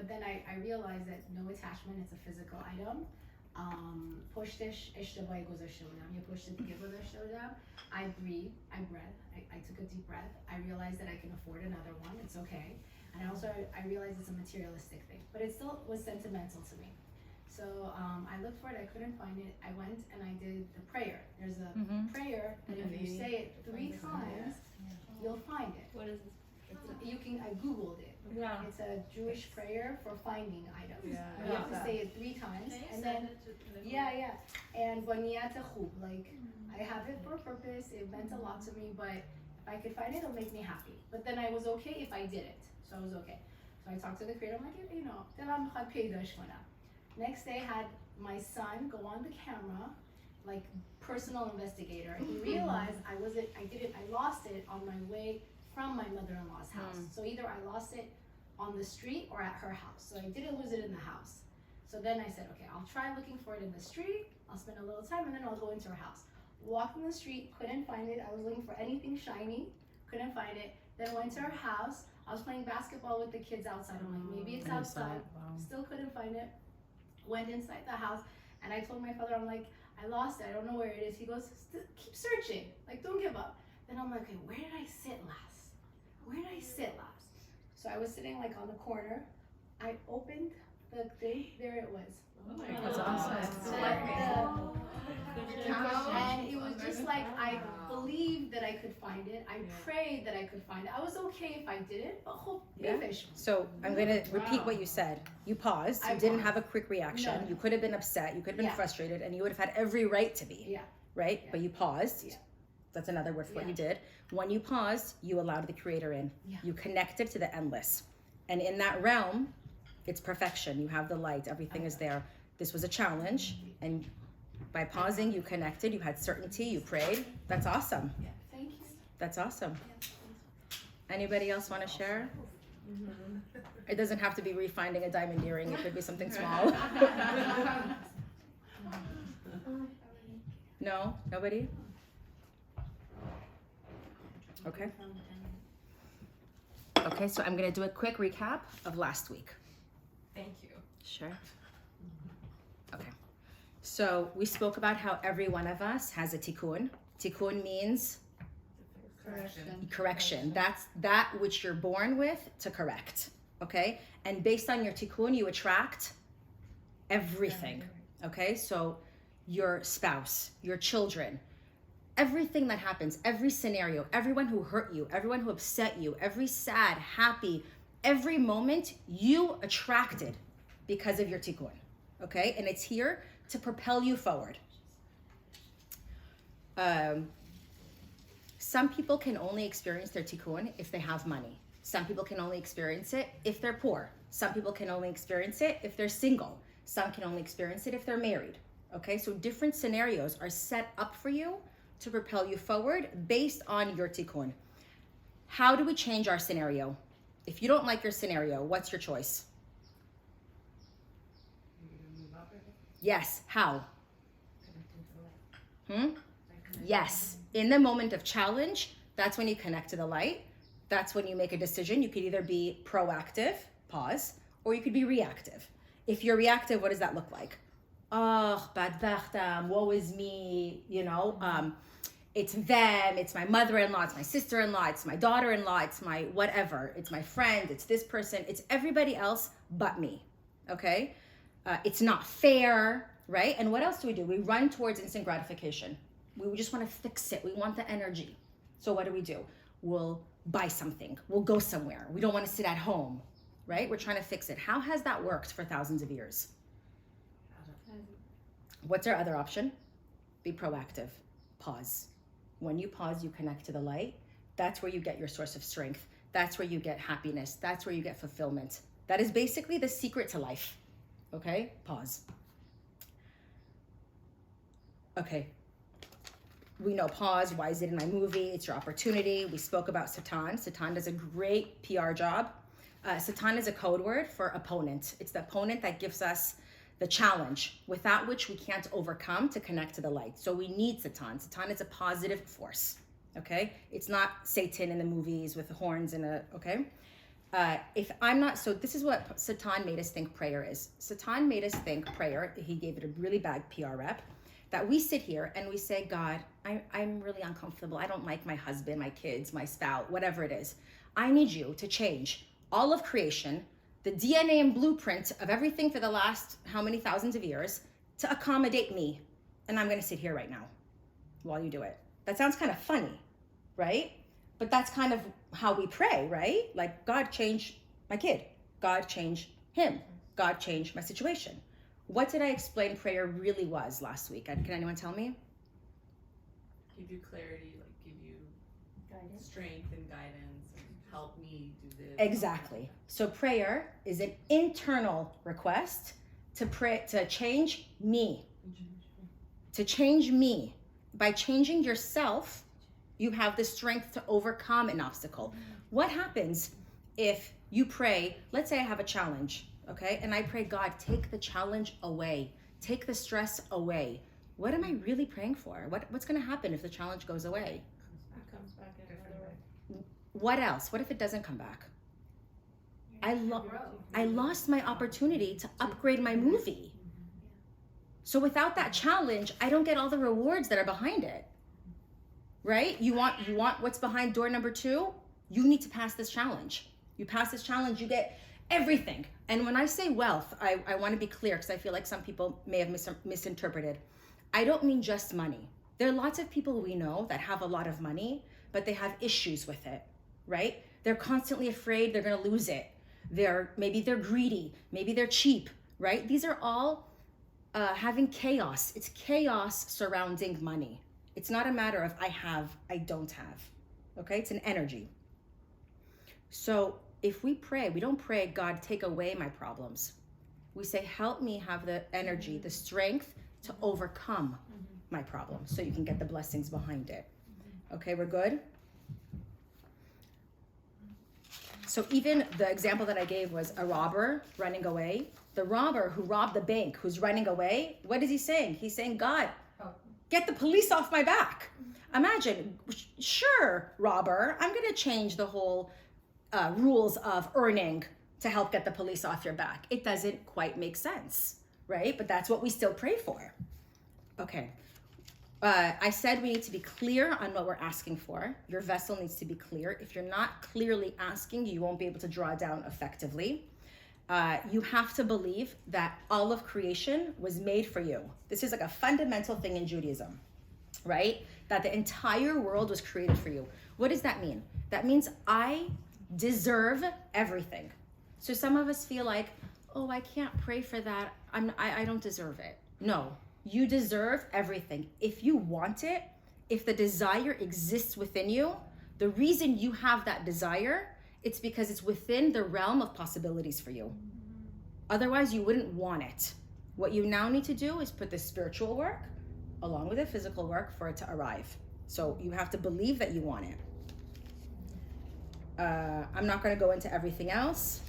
but then I realized that no attachment, it's a physical item. پشتش اشتباهی گذاشته بودم یه پشت دیگه گذاشته بودم. I breathed, I took a deep breath. I realized that I can afford another one, it's okay. And also I realized it's a materialistic thing, but it still was sentimental to me. So I looked for it, I couldn't find it. I went and I did the prayer. There's a prayer that if you say it 3 times, you'll find it. What is this? I Googled it. Yeah. It's a Jewish prayer for finding items. Yeah. You have to say it 3 times, and then and baniyata khub, like I have it for a purpose. It meant a lot to me, but if I could find it, it'll make me happy. But then I was okay if I did it, so I was okay. So I talked to the creator. I'm like, you know, next day, I had my son go on the camera, like personal investigator. He realized I lost it on my way from my mother-in-law's house. So either I lost it on the street or at her house. So I didn't lose it in the house. So then I said, okay, I'll try looking for it in the street. I'll spend a little time and then I'll go into her house. Walked in the street, couldn't find it. I was looking for anything shiny, couldn't find it. Then went to her house. I was playing basketball with the kids outside. I'm like, maybe it's outside. Still couldn't find it. Went inside the house and I told my father, I'm like, I lost it. I don't know where it is. He goes, keep searching. Like, don't give up. Then I'm like, okay, where did I sit last? So I was sitting like on the corner. I opened the thing. There it was. Oh my God. That's awesome. And it was just like, I believed that I could find it. I prayed that I could find it. I was okay if I didn't, but hope. So I'm going to repeat what you said. You paused. You didn't have a quick reaction. No. You could have been upset. You could have been frustrated, and you would have had every right to be. Right? But you paused. That's another word for what you did. When you paused, you allowed the creator in. You connected to the endless. And in that realm, it's perfection. You have the light. Everything is there. This was a challenge. And by pausing, you connected. You had certainty. You prayed. That's awesome. Thank you. That's awesome. Anybody else want to share? It doesn't have to be refinding a diamond earring. It could be something small. No? Nobody? Okay. Okay, so I'm going to do a quick recap of last week. Thank you. Sure. Okay. So we spoke about how every one of us has a tikkun. Tikkun means correction. That's that which you're born with to correct. Okay? And based on your tikkun, you attract everything. Okay? So your spouse, your children, everything that happens, every scenario, everyone who hurt you, everyone who upset you, every sad, happy, every moment you attracted because of your tikkun, okay? And it's here to propel you forward. Some people can only experience their tikkun if they have money. Some people can only experience it if they're poor. Some people can only experience it if they're single. Some can only experience it if they're married, okay? So different scenarios are set up for you to propel you forward based on your tikkun. How do we change our scenario? If you don't like your scenario, what's your choice? Yes, how? Yes, in the moment of challenge, that's when you connect to the light. That's when you make a decision. You could either be proactive, pause, or you could be reactive. If you're reactive, what does that look like? Oh, badbachtam, woe is me, you know, it's them, it's my mother-in-law, it's my sister-in-law, it's my daughter-in-law, it's my whatever, it's my friend, it's this person, it's everybody else but me, okay? It's not fair, right? And what else do? We run towards instant gratification. We just want to fix it. We want the energy. So what do? We'll buy something. We'll go somewhere. We don't want to sit at home, right? We're trying to fix it. How has that worked for thousands of years? What's our other option? Be proactive. Pause. When you pause, you connect to the light. That's where you get your source of strength. That's where you get happiness. That's where you get fulfillment. That is basically the secret to life. Okay? Pause. Okay. We know pause. Why is it in my movie? It's your opportunity. We spoke about Satan. Satan does a great PR job. Satan is a code word for opponent. It's the opponent that gives us the challenge, without which we can't overcome to connect to the light. So we need Satan. Satan is a positive force, okay? It's not Satan in the movies with the horns and okay? If I'm not, so this is what Satan made us think prayer is. Satan made us think prayer, he gave it a really bad PR rep, that we sit here and we say, God, I'm really uncomfortable. I don't like my husband, my kids, my spouse, whatever it is. I need you to change all of creation, the DNA and blueprint of everything for the last how many thousands of years to accommodate me. And I'm going to sit here right now while you do it. That sounds kind of funny, right? But that's kind of how we pray, right? Like, God, change my kid. God, change him. God, change my situation. What did I explain prayer really was last week? Can anyone tell me? Give you clarity, like give you strength and guidance, and help me do this. Exactly. So prayer is an internal request to pray, to change me. To change me. By changing yourself, you have the strength to overcome an obstacle. What happens if you pray, let's say I have a challenge, okay? And I pray, God, take the challenge away. Take the stress away. What am I really praying for? What's gonna happen if the challenge goes away? It comes back in another way. What else? What if it doesn't come back? I lost my opportunity to upgrade my movie. So without that challenge, I don't get all the rewards that are behind it. Right? You want what's behind door number 2? You need to pass this challenge. You pass this challenge, you get everything. And when I say wealth, I want to be clear because I feel like some people may have misinterpreted. I don't mean just money. There are lots of people we know that have a lot of money, but they have issues with it, right? They're constantly afraid they're going to lose it. Maybe they're greedy, maybe they're cheap, right? These are all having chaos. It's chaos surrounding money. It's not a matter of I have, I don't have, okay? It's an energy. So if we pray, we don't pray, God, take away my problems. We say, help me have the energy, the strength to overcome my problem so you can get the blessings behind it. Okay, we're good? So even the example that I gave was a robber running away. The robber who robbed the bank, who's running away, what is he saying? He's saying, God, get the police off my back. Imagine, sure, robber, I'm going to change the whole rules of earning to help get the police off your back. It doesn't quite make sense, right? But that's what we still pray for. Okay. I said we need to be clear on what we're asking for. Your vessel needs to be clear. If you're not clearly asking, you won't be able to draw down effectively. You have to believe that all of creation was made for you. This is like a fundamental thing in Judaism, right? That the entire world was created for you. What does that mean? That means I deserve everything. So some of us feel like, oh, I can't pray for that. I don't deserve it. No, you deserve everything. If you want it, if the desire exists within you, the reason you have that desire, it's because it's within the realm of possibilities for you. Otherwise, you wouldn't want it. What you now need to do is put the spiritual work along with the physical work for it to arrive. So you have to believe that you want it. I'm not going to go into everything else.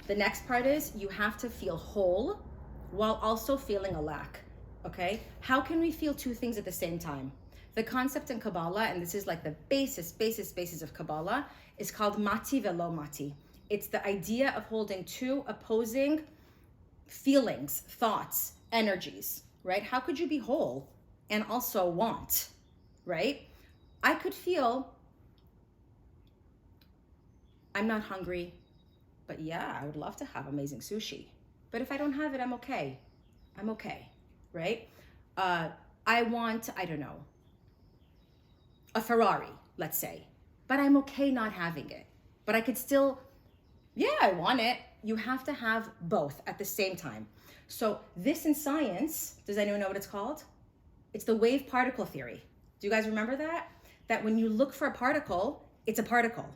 The next part is you have to feel whole while also feeling a lack. Okay? How can we feel two things at the same time? The concept in Kabbalah, and this is like the basis of Kabbalah, is called mati velo mati. It's the idea of holding two opposing feelings, thoughts, energies, right? How could you be whole and also want, right? I could feel, I'm not hungry, but yeah, I would love to have amazing sushi. But if I don't have it, I'm okay. I'm okay, right? I want, I don't know, a Ferrari, let's say, but I'm okay not having it. But I could still, yeah, I want it. You have to have both at the same time. So this in science, does anyone know what it's called? It's the wave particle theory. Do you guys remember that? That when you look for a particle, it's a particle.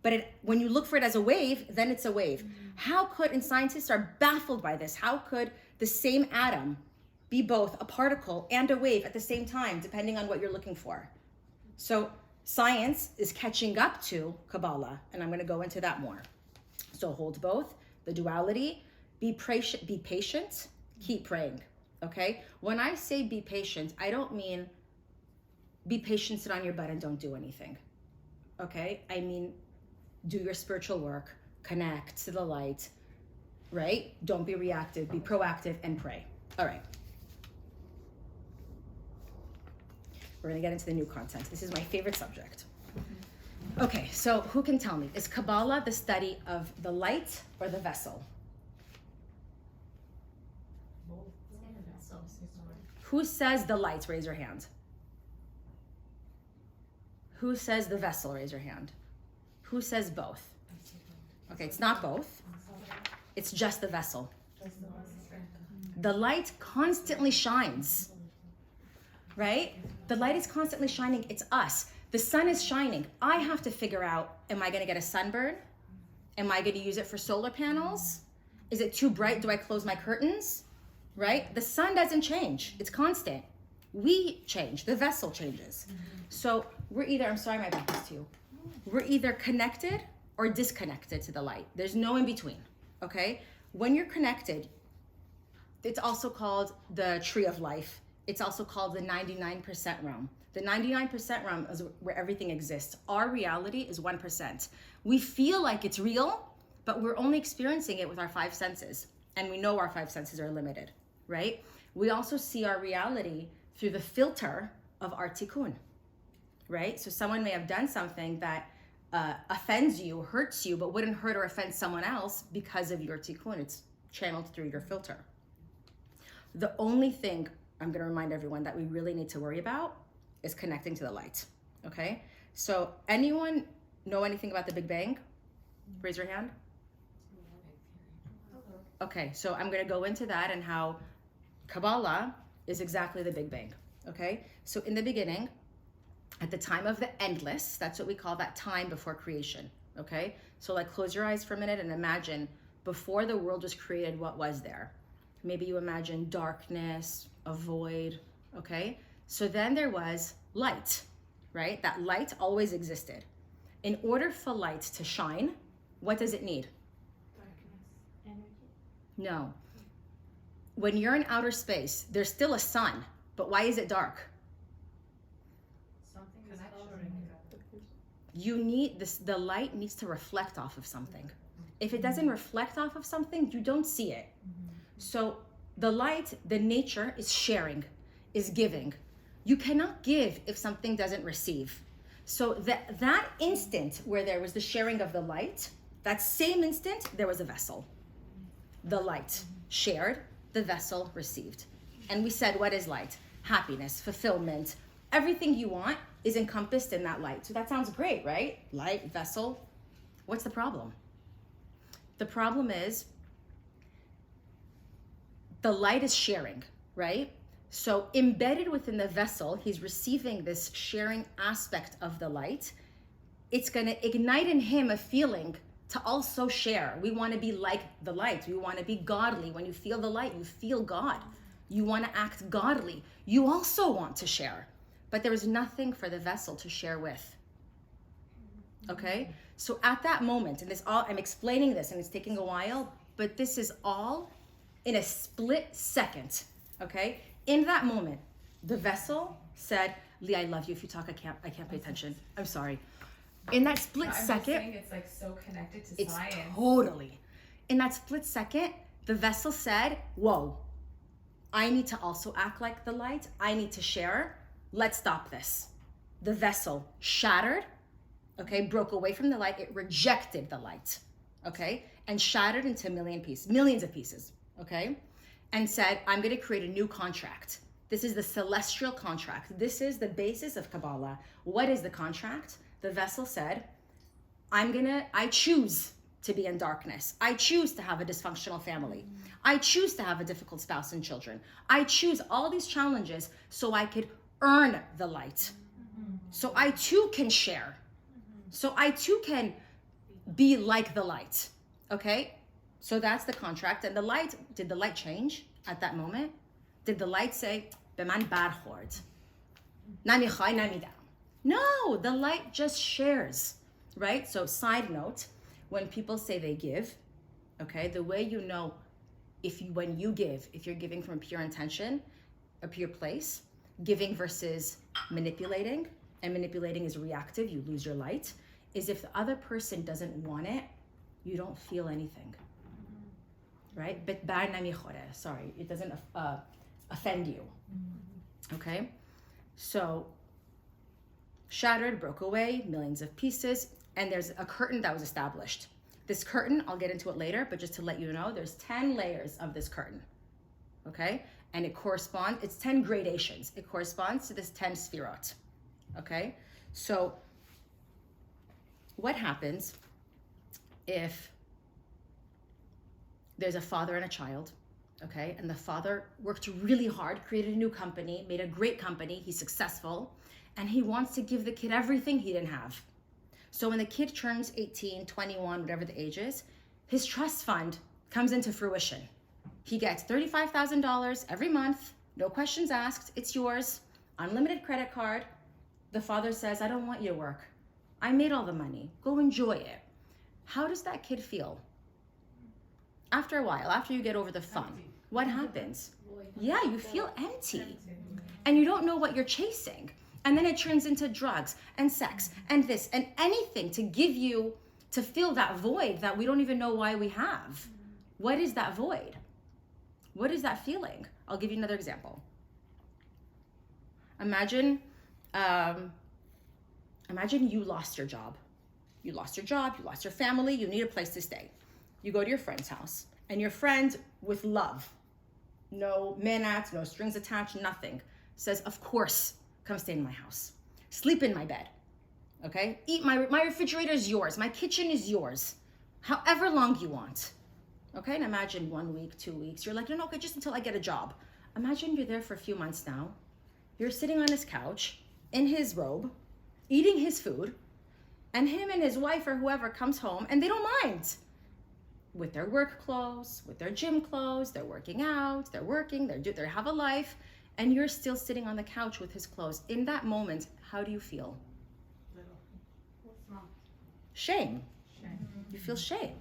But when you look for it as a wave, then it's a wave. How could, and scientists are baffled by this, how could the same atom be both a particle and a wave at the same time, depending on what you're looking for? So science is catching up to Kabbalah, and I'm going to go into that more. So hold both, the duality, be patient, keep praying, okay? When I say be patient, I don't mean be patient, sit on your butt and don't do anything, okay? I mean, do your spiritual work, connect to the light, right? Don't be reactive, be proactive, and pray. All right. We're gonna get into the new content. This is my favorite subject. Okay, so who can tell me? Is Kabbalah the study of the light or the vessel? Who says the light? Raise your hand. Who says the vessel? Raise your hand. Who says both? Okay, it's not both. It's just the vessel. The light constantly shines, right? The light is constantly shining. It's us. The sun is shining. I have to figure out, am I going to get a sunburn? Am I going to use it for solar panels? Is it too bright? Do I close my curtains? Right? The sun doesn't change. It's constant. We change. The vessel changes. So we're either, I'm sorry, my back is to you. We're either connected or disconnected to the light. There's no in between, okay? When you're connected, it's also called the tree of life. It's also called the 99% realm. The 99% realm is where everything exists. Our reality is 1%. We feel like it's real, but we're only experiencing it with our 5 senses. And we know our 5 senses are limited, right? We also see our reality through the filter of our tikkun, right? So someone may have done something that offends you, hurts you, but wouldn't hurt or offend someone else because of your tikkun. It's channeled through your filter. The only thing I'm going to remind everyone that we really need to worry about is connecting to the light, okay? So anyone know anything about the Big Bang? Raise your hand. Okay, so I'm going to go into that and how Kabbalah is exactly the Big Bang, okay? So in the beginning, at the time of the endless, that's what we call that time before creation, okay? So like close your eyes for a minute and imagine before the world was created, what was there? Maybe you imagine darkness, a void, okay? So then there was light, right? That light always existed. In order for light to shine, what does it need? Darkness, energy. No. When you're in outer space, there's still a sun, but why is it dark? Something is You need this, the light needs to reflect off of something. If it doesn't reflect off of something, you don't see it. So the light, the nature is sharing, is giving. You cannot give if something doesn't receive. So that instant where there was the sharing of the light, that same instant, there was a vessel. The light shared, the vessel received. And we said, what is light? Happiness, fulfillment, everything you want is encompassed in that light. So that sounds great, right? Light, vessel. What's the problem? The problem is the light is sharing, right? So embedded within the vessel, he's receiving this sharing aspect of the light. It's going to ignite in him a feeling to also share. We want to be like the light. We want to be godly. When you feel the light, you feel God. You want to act godly. You also want to share. But there is nothing for the vessel to share with. Okay? So at that moment, and this all, I'm explaining this and it's taking a while, but this is all in a split second. Okay? In that moment, the vessel said, Lee, I love you. If you talk, I can't pay attention. I'm sorry. In that split second, saying it's like so connected to it's science. Totally. In that split second, the vessel said, whoa, I need to also act like the light. I need to share. Let's stop this. The vessel shattered, okay, broke away from the light. It rejected the light, okay, and shattered into millions of pieces, okay, and said, I'm going to create a new contract. This is the celestial contract. This is the basis of Kabbalah. What is the contract? The vessel said, I choose to be in darkness. I choose to have a dysfunctional family. I choose to have a difficult spouse and children. I choose all these challenges so I could earn the light. So I too can share. So I too can be like the light. Okay? So that's the contract. And the light, did the light change at that moment? Did the light say, Beman barchord? Nami chai, nami down. No, the light just shares, right? So side note, when people say they give, okay, the way you know when you give, if you're giving from a pure intention, a pure place, giving versus manipulating, and manipulating is reactive, you lose your light. is if the other person doesn't want it, you don't feel anything, right? Sorry, it doesn't offend you, okay? So shattered, broke away, millions of pieces, and there's a curtain that was established. This curtain, I'll get into it later, but just to let you know, there's 10 layers of this curtain, okay? And it's 10 gradations. It corresponds to this 10 sefirot, okay? So what happens if there's a father and a child, okay? And the father worked really hard, created a new company, made a great company, he's successful, and he wants to give the kid everything he didn't have. So when the kid turns 18, 21, whatever the age is, his trust fund comes into fruition. He gets $35,000 every month, no questions asked, it's yours, unlimited credit card. The father says, I don't want you to work. I made all the money, go enjoy it. How does that kid feel? After a while, after you get over the fun, what happens? Yeah, you feel empty. And you don't know what you're chasing. And then it turns into drugs and sex and this and anything to fill that void that we don't even know why we have. What is that void? What is that feeling? I'll give you another example. Imagine you lost your job. You lost your job, you lost your family, you need a place to stay. You go to your friend's house, and your friend with love, no minutes, no strings attached, nothing, says, of course, come stay in my house. Sleep in my bed, okay? Eat my refrigerator is yours. My kitchen is yours. However long you want, okay? And imagine 1 week, 2 weeks. You're like, no, okay, just until I get a job. Imagine you're there for a few months now. You're sitting on his couch, in his robe, eating his food, and him and his wife or whoever comes home, and they don't mind. With their work clothes, with their gym clothes, they're working out, they're working, they have a life, and you're still sitting on the couch with his clothes. In that moment, how do you feel? Shame. You feel shame.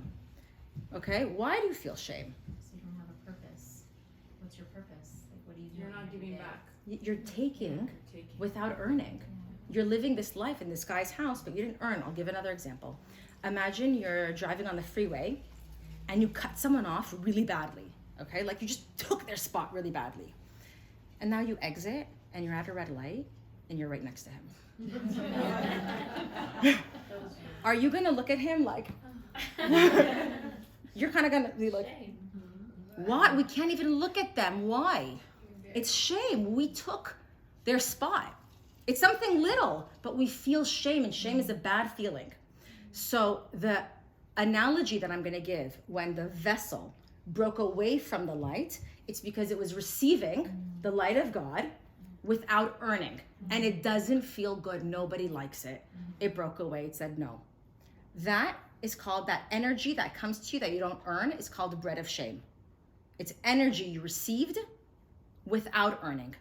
Okay, why do you feel shame? So you don't have a purpose. What's your purpose? Like, what do you do? You're not giving back. You're taking without earning. You're living this life in this guy's house, but you didn't earn. I'll give another example. Imagine you're driving on the freeway and you cut someone off really badly, okay? Like you just took their spot really badly. And now you exit and you're at a red light and you're right next to him. Are you gonna look at him like, you're kind of gonna be like, why? We can't even look at them, why? It's shame, we took their spot. It's something little, but we feel shame, and shame is a bad feeling. So the analogy that I'm gonna give, when the vessel broke away from the light, it's because it was receiving the light of God without earning. And it doesn't feel good, nobody likes it. It broke away, it said no. That is called, that energy that comes to you that you don't earn is called the bread of shame. It's energy you received without earning.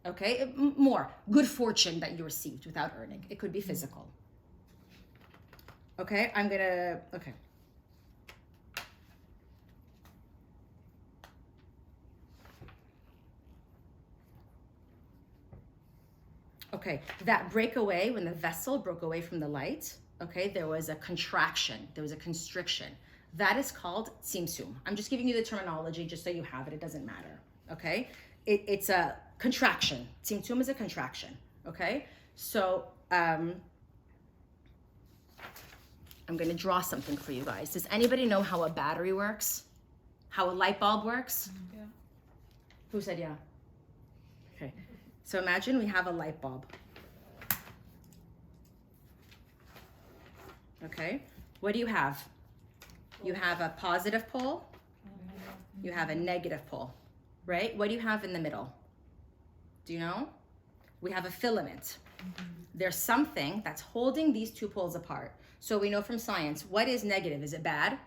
Okay, more good fortune that you received without earning. It could be physical. Okay, okay. Okay, that breakaway, when the vessel broke away from the light, okay, there was a contraction, there was a constriction. That is called tzimtzum. I'm just giving you the terminology just so you have it, it doesn't matter, okay? It's a contraction. Tzimtzum is a contraction, okay? So, I'm gonna draw something for you guys. Does anybody know how a battery works? How a light bulb works? Yeah. Who said yeah? Okay, so imagine we have a light bulb. Okay, what do you have? You have a positive pole, you have a negative pole, right? What do you have in the middle? Do you know? We have a filament. There's something that's holding these two poles apart. So we know from science, what is negative? Is it bad?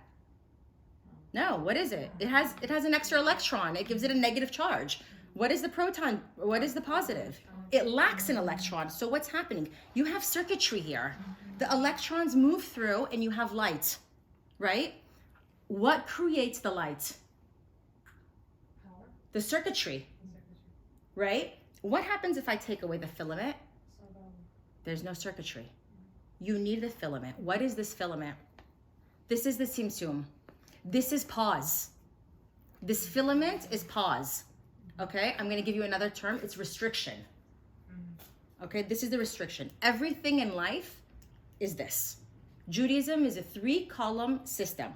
No, what is it? It has an extra electron. It gives it a negative charge. What is the proton? What is the positive? It lacks an electron. So what's happening? You have circuitry here. The electrons move through and you have light, right? What creates the light? The circuitry, right? What happens if I take away the filament? There's no circuitry. You need the filament. What is this filament? This is the simsum. This is pause. This filament is pause. Okay, I'm gonna give you another term. It's restriction. Okay, this is the restriction. Everything in life is this. Judaism is a 3-column system.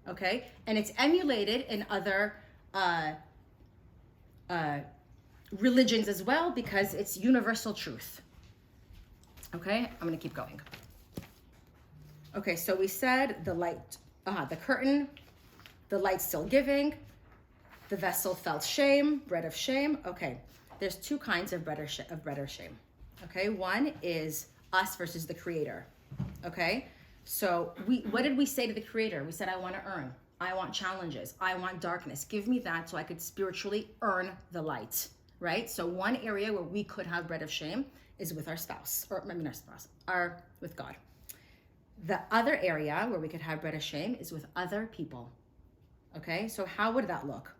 Okay, and it's emulated in other religions as well because it's universal truth. Okay, I'm gonna keep going. Okay, so we said the light, the curtain, the light still giving, the vessel felt shame, bread of shame. Okay, there's 2 kinds of bread or shame. Okay, one is us versus the creator. Okay, so what did we say to the creator? We said, I want to earn. I want challenges. I want darkness. Give me that so I could spiritually earn the light, right? So one area where we could have bread of shame is with our spouse, or maybe not spouse, with God. The other area where we could have bread of shame is with other people. Okay, so how would that look?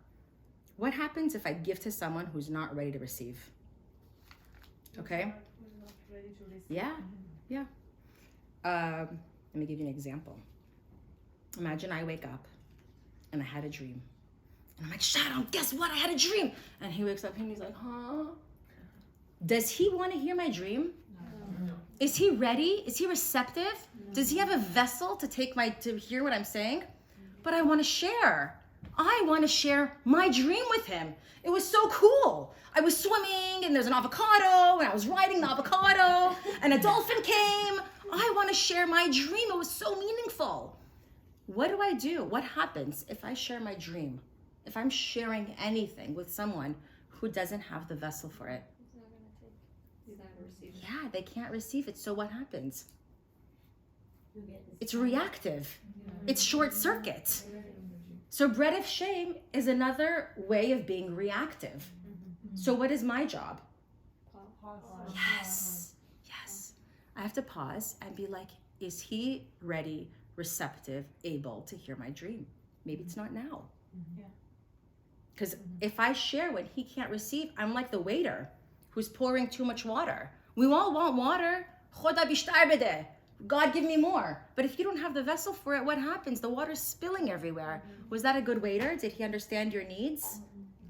What happens if I give to someone who's not ready to receive? Okay. Yeah. Let me give you an example. Imagine I wake up and I had a dream. And I'm like, Shadow, guess what? I had a dream. And he wakes up and he's like, huh? Does he want to hear my dream? No. Is he ready? Is he receptive? No. Does he have a vessel to hear what I'm saying? But I want to share. I want to share my dream with him. It was so cool. I was swimming and there's an avocado and I was riding the avocado and a dolphin came. I want to share my dream. It was so meaningful. What do? What happens if I share my dream? If I'm sharing anything with someone who doesn't have the vessel for it? He's not gonna receive it. Yeah, they can't receive it. So what happens? It's reactive. It's short circuit. So bread of shame is another way of being reactive. So what is my job? Pause. Yes. I have to pause and be like, is he ready, receptive, able to hear my dream? Maybe it's not now. Because if I share when he can't receive, I'm like the waiter who's pouring too much water. We all want water. God, give me more. But if you don't have the vessel for it, what happens? The water's spilling everywhere. Was that a good waiter? Did he understand your needs?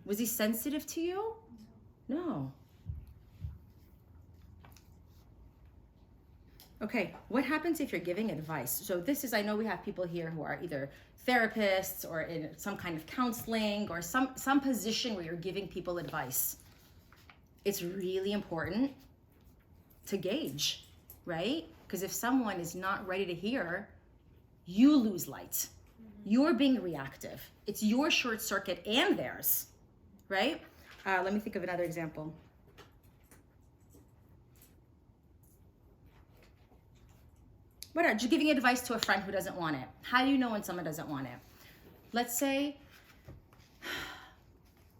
Was he sensitive to you? No. Okay, what happens if you're giving advice? So this is, I know we have people here who are either therapists or in some kind of counseling or some position where you're giving people advice. It's really important to gauge, right? Because if someone is not ready to hear, you lose light. You're being reactive. It's your short circuit and theirs, right? Let me think of another example. Just giving advice to a friend who doesn't want it. How do you know when someone doesn't want it? Let's say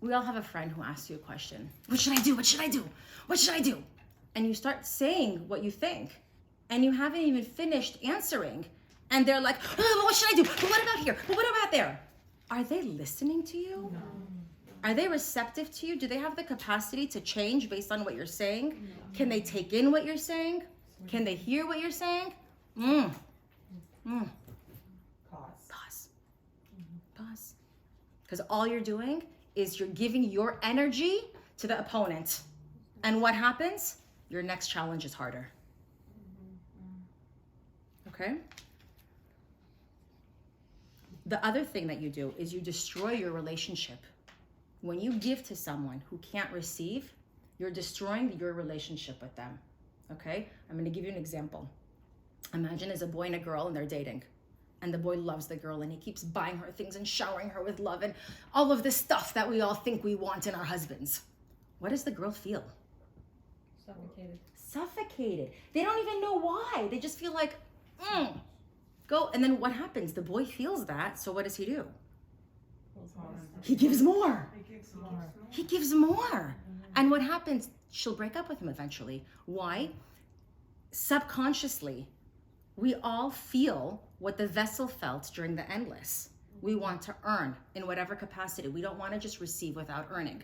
we all have a friend who asks you a question. What should I do? What should I do? What should I do? And you start saying what you think, and you haven't even finished answering. And they're like, oh, what should I do? But what about here? But what about there? Are they listening to you? No. Are they receptive to you? Do they have the capacity to change based on what you're saying? No. Can they take in what you're saying? Can they hear what you're saying? Pause. Because all you're doing is you're giving your energy to the opponent. And what happens? Your next challenge is harder. Okay? The other thing that you do is you destroy your relationship. When you give to someone who can't receive, you're destroying your relationship with them. Okay? I'm going to give you an example. Imagine there's a boy and a girl and they're dating. And the boy loves the girl and he keeps buying her things and showering her with love and all of this stuff that we all think we want in our husbands. What does the girl feel? Suffocated. They don't even know why. They just feel like, go. And then what happens? The boy feels that. So what does he do? He gives more. He gives more. And what happens? She'll break up with him eventually. Why? Subconsciously, we all feel what the vessel felt during the endless. We want to earn in whatever capacity. We don't want to just receive without earning.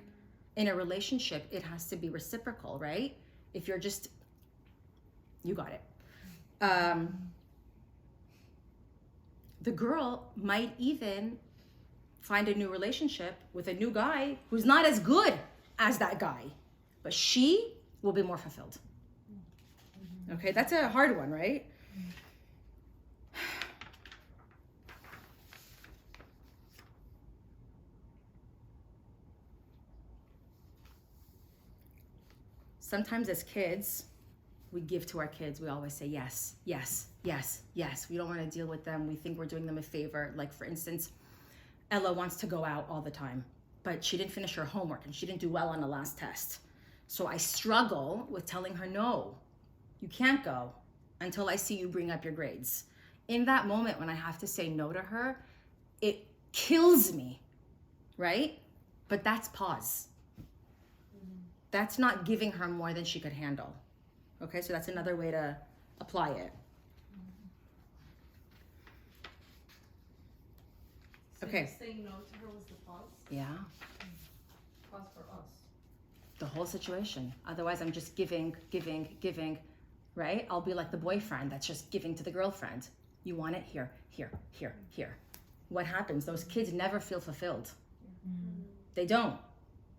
In a relationship, it has to be reciprocal, right? If you're just, you got it. The girl might even find a new relationship with a new guy who's not as good as that guy, but she will be more fulfilled. Okay, that's a hard one, right? Sometimes as kids, we give to our kids. We always say yes, yes, yes, yes. We don't want to deal with them. We think we're doing them a favor. Like, for instance, Ella wants to go out all the time, but she didn't finish her homework and she didn't do well on the last test. So I struggle with telling her, no, you can't go until I see you bring up your grades. In that moment when I have to say no to her, it kills me, right? But that's pause. That's not giving her more than she could handle. Okay, so that's another way to apply it. So Okay. saying no to her was the pause? Yeah, Pause for us. the whole situation. Otherwise, I'm just giving, right? I'll be like the boyfriend that's just giving to the girlfriend. You want it? Here, here, here, here. What happens? Those kids never feel fulfilled. They don't.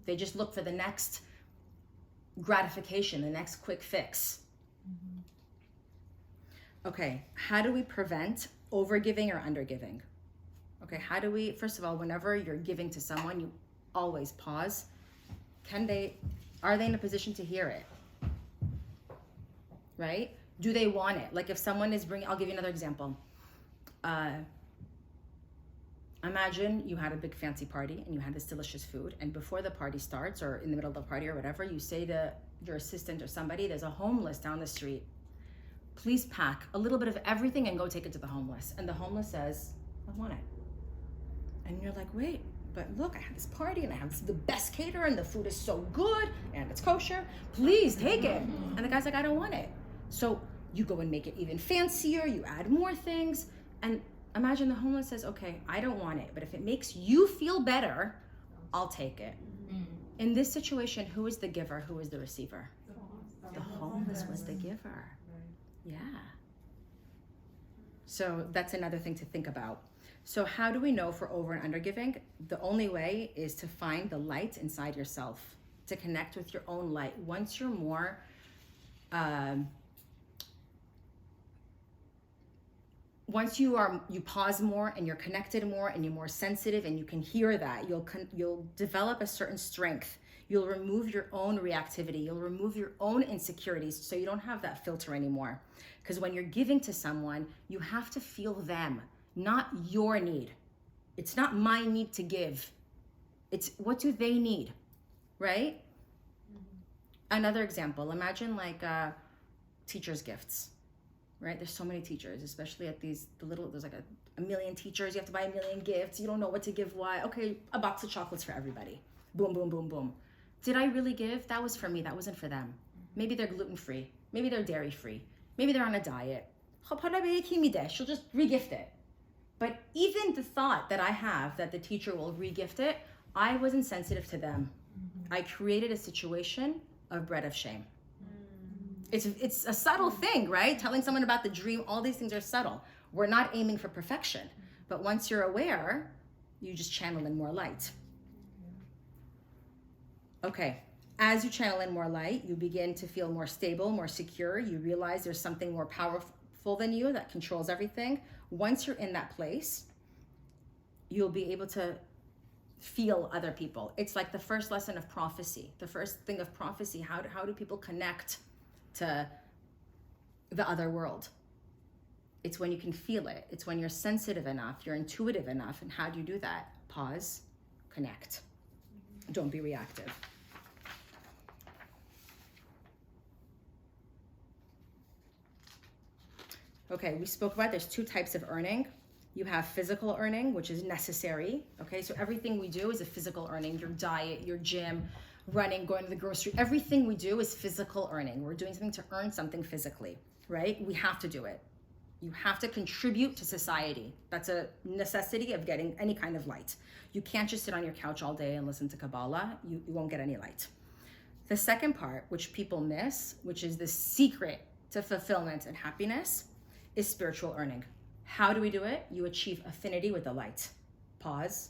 They just look for the next gratification, the next quick fix. Okay, how do we prevent overgiving or undergiving? Okay, how do we, first of all, whenever you're giving to someone, you always pause. Are they in a position to hear it? Right? Do they want it? Like if someone is bringing, I'll give you another example. Imagine you had a big fancy party and you had this delicious food, and before the party starts or in the middle of the party or whatever, you say to your assistant or somebody, there's a homeless down the street. Please pack a little bit of everything and go take it to the homeless. And the homeless says, I want it. And you're like, wait, but look, I had this party and I have the best caterer and the food is so good and it's kosher. Please take it. And the guy's like, I don't want it. So you go and make it even fancier. You add more things. And imagine the homeless says, okay, I don't want it, but if it makes you feel better, I'll take it. In this situation, who is the giver? Who is the receiver? The homeless was the giver. Yeah. So that's another thing to think about. So how do we know if we're over and under giving? The only way is to find the light inside yourself, to connect with your own light. Once you're more, once you pause more and you're connected more and you're more sensitive and you can hear that, you'll develop a certain strength. You'll remove your own reactivity. You'll remove your own insecurities so you don't have that filter anymore. Because when you're giving to someone, you have to feel them, not your need. It's not my need to give. It's what do they need, right? Another example, imagine like teachers' gifts, right? There's so many teachers, especially at there's like a million teachers. You have to buy a million gifts. You don't know what to give why. Okay, a box of chocolates for everybody. Boom, boom, boom, boom. Did I really give? That was for me. That wasn't for them. Maybe they're gluten-free. Maybe they're dairy-free. Maybe they're on a diet. She'll just re-gift it. But even the thought that I have that the teacher will re-gift it, I wasn't sensitive to them. I created a situation of bread of shame. It's a subtle thing, right? Telling someone about the dream, all these things are subtle. We're not aiming for perfection. But once you're aware, you just channel in more light. Okay, as you channel in more light, you begin to feel more stable, more secure. You realize there's something more powerful than you that controls everything. Once you're in that place, you'll be able to feel other people. It's like the first lesson of prophecy. The first thing of prophecy, how do people connect to the other world? It's when you can feel it. It's when you're sensitive enough, you're intuitive enough. And how do you do that? Pause, connect. Don't be reactive. Okay, we spoke about there's two types of earning. You have physical earning, which is necessary. Okay, so everything we do is a physical earning. Your diet, your gym, running, going to the grocery, everything we do is physical earning. We're doing something to earn something physically, right? We have to do it. You have to contribute to society. That's a necessity of getting any kind of light. You can't just sit on your couch all day and listen to Kabbalah. You won't get any light. The second part, which people miss, which is the secret to fulfillment and happiness is spiritual earning. How do we do it? You achieve affinity with the light. Pause.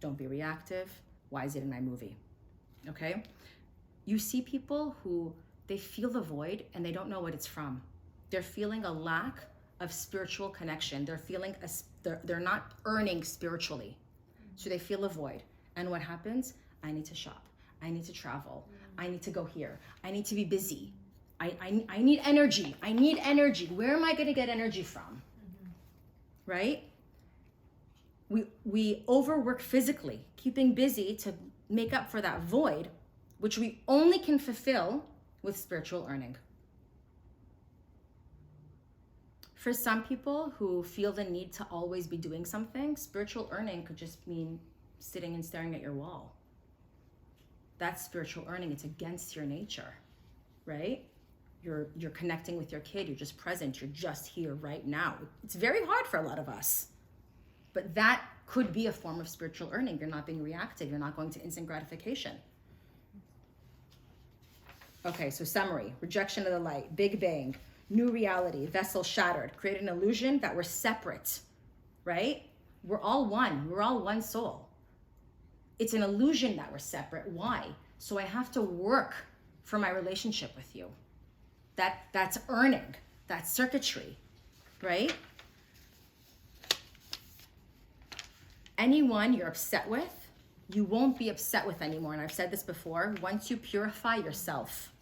Don't be reactive. Why is it in my movie? Okay? You see people who they feel the void and they don't know what it's from. They're feeling a lack of spiritual connection. They're feeling they're not earning spiritually. So they feel a void. And what happens? I need to shop. I need to travel. I need to go here. I need to be busy. I need energy. I need energy. Where am I going to get energy from? Right? We overwork physically, keeping busy to make up for that void, which we only can fulfill with spiritual earning. For some people who feel the need to always be doing something, spiritual earning could just mean sitting and staring at your wall. That's spiritual earning. It's against your nature, right? You're connecting with your kid. You're just present. You're just here right now. It's very hard for a lot of us. But that could be a form of spiritual earning. You're not being reactive. You're not going to instant gratification. Okay, so summary. Rejection of the light. Big bang. New reality. Vessel shattered. Create an illusion that we're separate, right? We're all one. We're all one soul. It's an illusion that we're separate. Why? So I have to work for my relationship with you. That's earning. That's circuitry, right? Anyone you're upset with, you won't be upset with anymore. And I've said this before, once you purify yourself.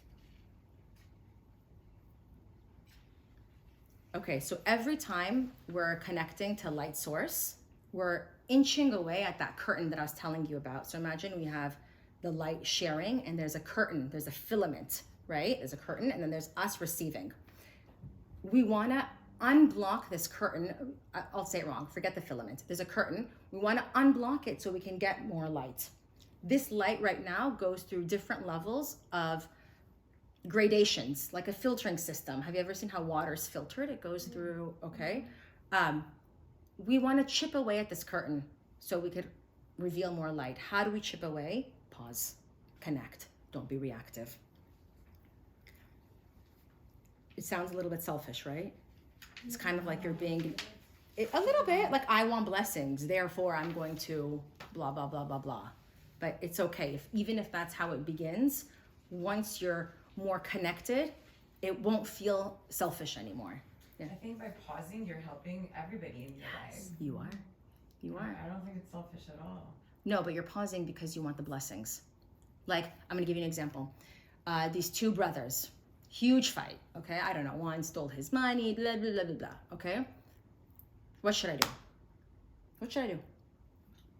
Okay, so every time we're connecting to light source, we're inching away at that curtain that I was telling you about. So imagine we have the light sharing and there's a curtain, there's a filament, right? There's a curtain and then there's us receiving. We wanna unblock this curtain. I'll say it wrong, forget the filament. There's a curtain. We wanna unblock it so we can get more light. This light right now goes through different levels of gradations, like a filtering system. Have you ever seen how water's filtered? It goes through, okay? We wanna chip away at this curtain so we could reveal more light. How do we chip away? Pause, connect, don't be reactive. It sounds a little bit selfish, right? It's kind of like you're being, a little bit, like I want blessings, therefore I'm going to blah, blah, blah, blah, blah. But it's okay, even if that's how it begins, once you're more connected, it won't feel selfish anymore. Yeah. I think by pausing, you're helping everybody in your life. You are. You are. I don't think it's selfish at all. No, but you're pausing because you want the blessings. Like, I'm gonna give you an example. These two brothers, huge fight, okay? I don't know, one stole his money, blah, blah, blah, blah, blah, okay? What should I do? What should I do?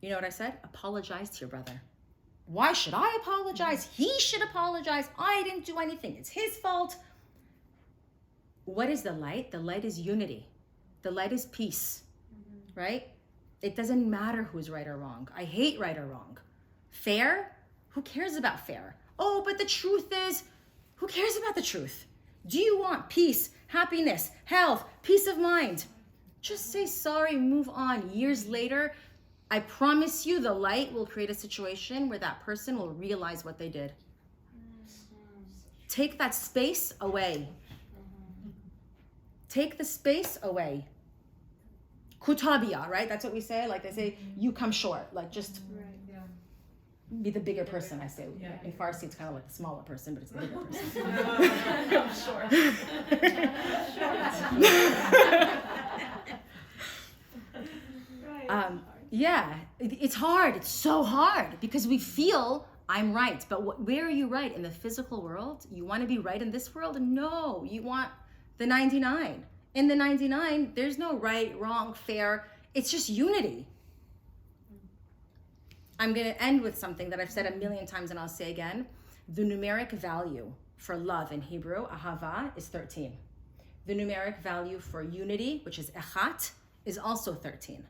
You know what I said? Apologize to your brother. Why should I apologize? He should apologize. I didn't do anything. It's his fault. What is the light? The light is unity. The light is peace, right? It doesn't matter who's right or wrong. I hate right or wrong. Fair? Who cares about fair? Oh, but the truth is, who cares about the truth? Do you want peace, happiness, health, peace of mind? Just say sorry, move on. Years later, I promise you the light will create a situation where that person will realize what they did. Take that space away. Take the space away. Kutabia, right? That's what we say. Like they say, you come short. Like just be the bigger person, I say. Yeah. In Farsi, it's kind of like the smaller person, but it's the bigger person. Yeah, it's hard. It's so hard because we feel I'm right. But where are you right? In the physical world? You want to be right in this world? No, you want the 99. In the 99, there's no right, wrong, fair. It's just unity. I'm going to end with something that I've said a million times and I'll say again. The numeric value for love in Hebrew, ahava, is 13. The numeric value for unity, which is echat, is also 13.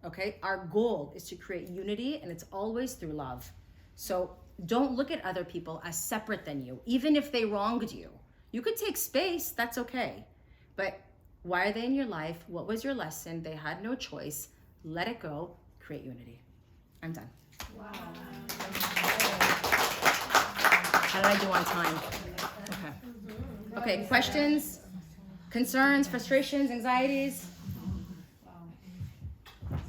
Okay? Our goal is to create unity and it's always through love. So don't look at other people as separate than you, even if they wronged you. You could take space, that's okay. But why are they in your life? What was your lesson? They had no choice. Let it go, create unity. I'm done. Wow. How did I do on time? Okay. Okay, questions? concerns, frustrations, anxieties?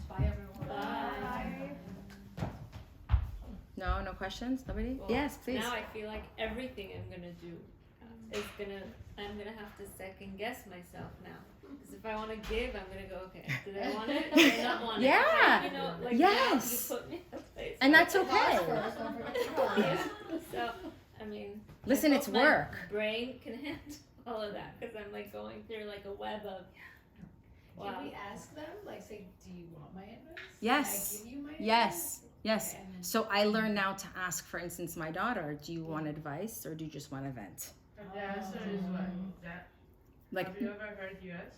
Bye, everyone. Bye. No questions? Nobody? Well, Yes, please. Now I feel like everything I'm gonna do I'm gonna have to second guess myself now. Because if I want to give, I'm gonna go, okay, did I want it? Did I not want it? Yeah. You know, like Yes. now you put me in a place. And where that's I okay. First, don't forget to pause. Yeah. So, I mean, Listen, I it's hope my work. brain can handle all of that because I'm like going through like a web of. Wow. Can we ask them, like, say, do you want my advice? Yes. Can I give you my Yes. advice? Yes. Okay, and then- So I learn now to ask, for instance, my daughter, do you want advice or do you just want to vent? And the answer is what? That, Like, have you ever heard yes?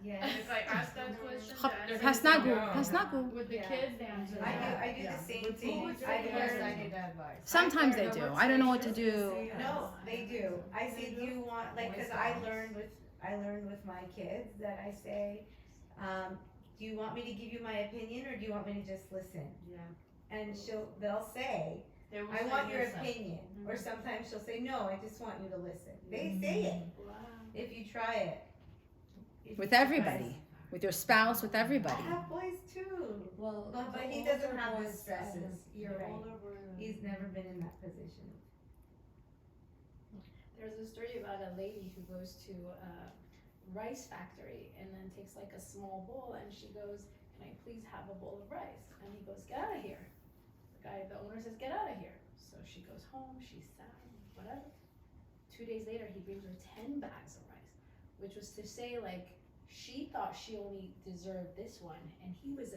Yes. And if I ask that question, the answer is Hasnagu, no. Hasnagu. With the Yeah. kids, the answer is I do no. the same With thing. boys, I've yes, learned- I need advice. Sometimes they do. I don't know what to do. No, they do. I say, do you want, like, cause I learned with my kids that I say, do you want me to give you my opinion or do you want me to just listen? Yeah. And they'll say, They will I say want your listen. opinion, or sometimes she'll say, no, I just want you to listen. They say it, Wow. if you try it. If With you try everybody. it. With your spouse, with I everybody. have boys too, Well, but he doesn't have the stresses, you're right. He's never been in that position. There's a story about a lady who goes to a rice factory and then takes like a small bowl and she goes, can I please have a bowl of rice? And he goes, get out of here. The owner says, get out of here. So she goes home, she's sad, whatever. 2 days later, he brings her 10 bags of rice, which was to say, like, she thought she only deserved this one, and he was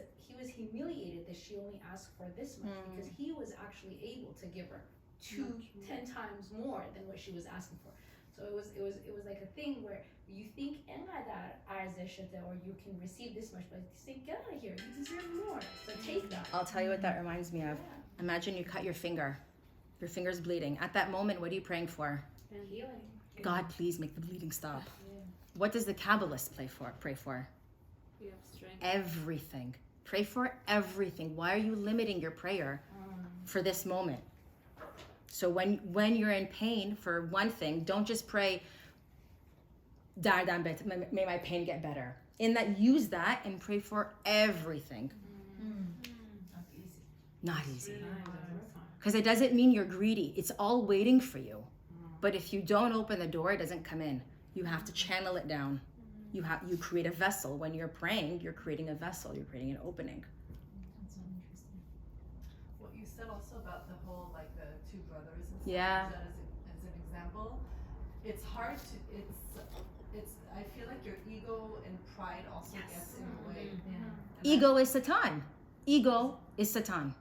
humiliated that she only asked for this much because he was actually able to give her 10 times more than what she was asking for. So it was like a thing where you think or you can receive this much, but you think, get out of here, you deserve more. So take that. I'll tell you what that reminds me of. Imagine you cut your finger. Your finger's bleeding. At that moment, what are you praying for? And healing. God, please make the bleeding stop. Yeah. What does the Kabbalist pray for? You have strength. Everything. Pray for everything. Why are you limiting your prayer for this moment? So when you're in pain for one thing, don't just pray, may my pain get better. In that, use that and pray for everything. Not easy. Because it doesn't mean you're greedy. It's all waiting for you. But if you don't open the door, it doesn't come in. You have to channel it down. You create a vessel. When you're praying, you're creating a vessel. You're creating an opening. That's so interesting. What you said also about the whole, like, the two brothers and stuff, Yeah. use that as an example. It's hard to, I feel like your ego and pride also gets in the way. And Ego is Satan. Ego is Satan.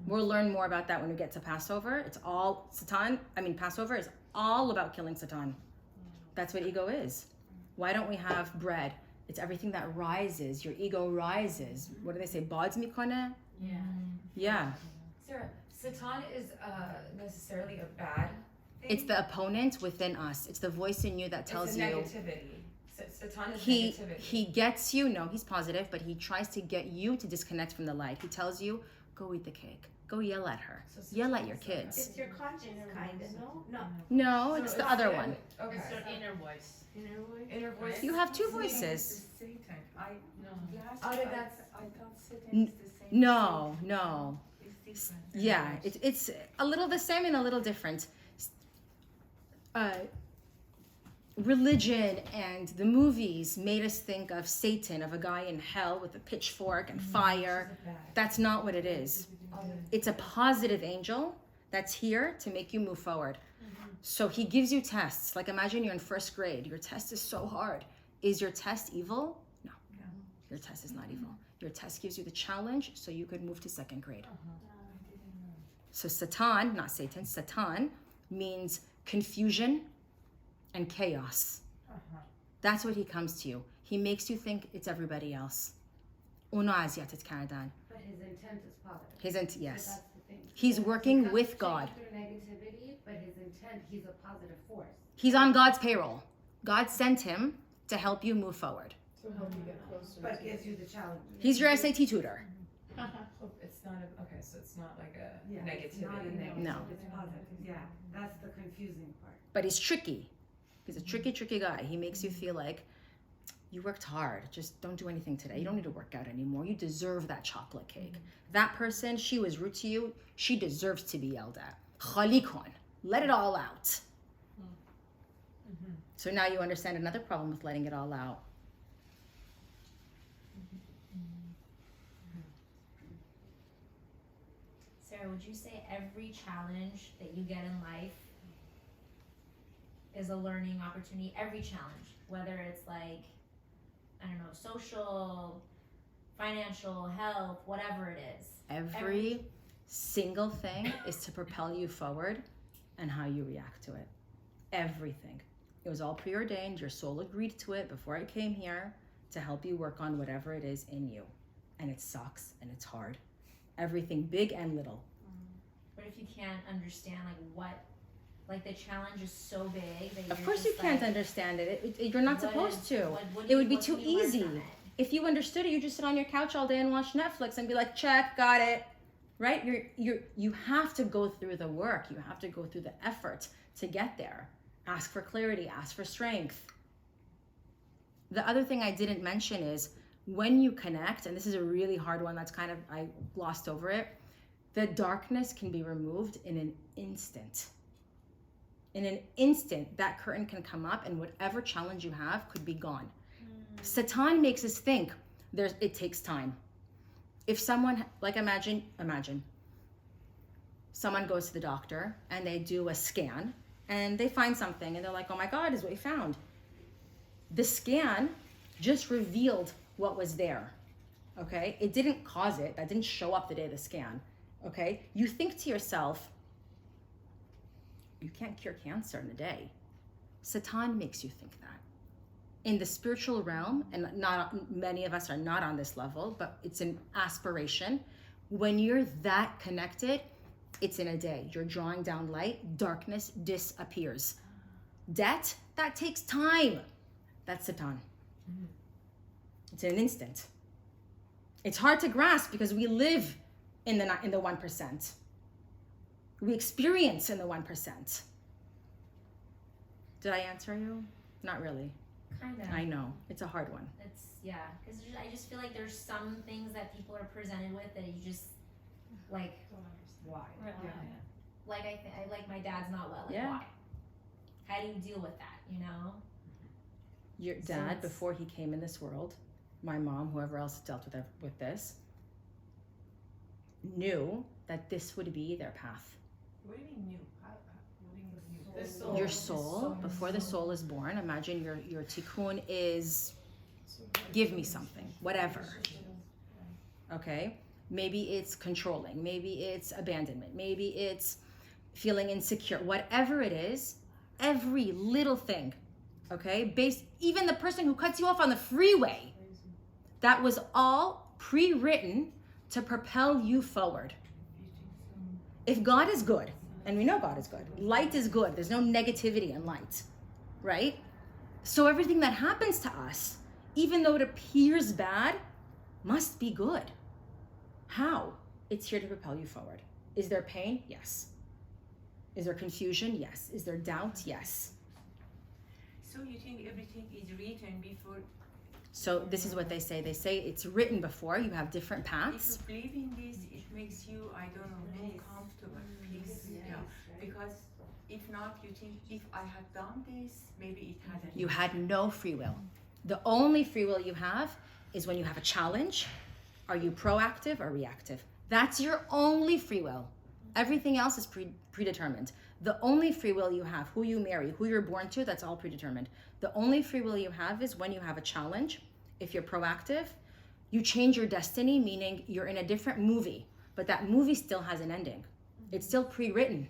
We'll learn more about that when we get to Passover. It's all Satan. Passover is all about killing Satan. That's what ego is. Why don't we have bread? It's everything that rises. Your ego rises. What do they say? Bodz mikone? Yeah. Yeah. Sarah, Satan is necessarily a bad thing. It's the opponent within us. It's the voice in you that tells it's you. negativity. Satan is He negativity. he gets you. No, he's positive, but he tries to get you to disconnect from the light. He tells you, go eat the cake. Go yell at her. So Yell at your Satan's kids. It's your conscience, kinda, no? No, So it's the other yeah, one. Okay. It's your inner voice. Inner voice. You have two voices. Satan. No. Out of that. I thought Satan N- is the same. No. It's different. Yeah, it's a little the same and a little different. Religion and the movies made us think of Satan, of a guy in hell with a pitchfork and fire. That's not what it is. It's a positive angel that's here to make you move forward. So he gives you tests. Like, imagine you're in first grade. Your test is so hard. Is your test evil? No. Your test is not evil. Your test gives you the challenge so you could move to second grade. So Satan, not Satan, Satan means confusion and chaos. That's what he comes to you. He makes you think it's everybody else. Uno azyatet kardan. But his intent is positive. Yes. That's the thing. He's working He comes with to God. you through negativity, but his intent, he's a positive force. He's on God's payroll. God sent him to help you move forward. To help you get closer. But gives you the challenge. He's your SAT tutor. It's not okay, so it's not like a Yeah, it's negativity. not a negative, No. It's positive, yeah, that's the confusing part. But he's tricky. He's a tricky guy. He makes you feel like you worked hard. Just don't do anything today. You don't need to work out anymore. You deserve that chocolate cake. That person, she was rude to you. She deserves to be yelled at. Chalikon. Let it all out. So now you understand another problem with letting it all out. Sarah, would you say every challenge that you get in life is a learning opportunity? Every challenge, whether it's like, I don't know, social, financial, health, whatever it is. Every single thing is to propel you forward and how you react to it. Everything. It was all preordained. Your soul agreed to it before I came here to help you work on whatever it is in you. And it sucks and it's hard. Everything big and little. But if you can't understand like the challenge is so big that Of course you can't understand it. You're not supposed to. What It would be what too can you learn easy. from it? If you understood it, you just sit on your couch all day and watch Netflix and be like, check, got it. Right? You have to go through the work. You have to go through the effort to get there. Ask for clarity, ask for strength. The other thing I didn't mention is when you connect, and this is a really hard one that's kind of, I glossed over it, the darkness can be removed in an instant. In an instant, that curtain can come up and whatever challenge you have could be gone. Satan makes us think it takes time. If someone, like imagine, someone goes to the doctor and they do a scan and they find something and they're like, oh my God, is what we found. The scan just revealed what was there, okay? It didn't cause it. That didn't show up the day of the scan, okay? You think to yourself, you can't cure cancer in a day. Satan makes you think that. In the spiritual realm, and not many of us are not on this level, but it's an aspiration. When you're that connected, it's in a day. You're drawing down light, darkness disappears. Debt, that takes time. That's Satan. It's in an instant. It's hard to grasp because we live in the 1%. We experience in the 1%. Did I answer you? Not really. Kind of. I know. It's a hard one. It's, yeah, because I just feel like there's some things that people are presented with that you just, like, Why? like like my dad's not well, like Yeah. why? How do you deal with that, you know? Your So dad, it's- before he came in this world, my mom, whoever else dealt with this, knew that this would be their path. What do you mean new? What do you mean new? The soul. Your soul, before the soul is born, imagine your tikkun is, give me something, whatever. Okay? Maybe it's controlling, maybe it's abandonment, maybe it's feeling insecure, whatever it is, every little thing, okay? Even the person who cuts you off on the freeway, that was all pre-written to propel you forward. If God is good, and we know God is good, light is good, there's no negativity in light, right? So everything that happens to us, even though it appears bad, must be good. How? It's here to propel you forward. Is there pain? Yes. Is there confusion? Yes. Is there doubt? Yes. So you think everything is written before? So this is what they say. They say it's written before. You have different paths. If you believe in this, it makes you, I don't know, more comfortable, peace. Yeah. Because if not, you think if I had done this, maybe it hadn't. You had no free will. The only free will you have is when you have a challenge. Are you proactive or reactive? That's your only free will. Everything else is predetermined. The only free will you have, who you marry, who you're born to, that's all predetermined. The only free will you have is when you have a challenge. If you're proactive, you change your destiny, meaning you're in a different movie, but that movie still has an ending. It's still pre-written.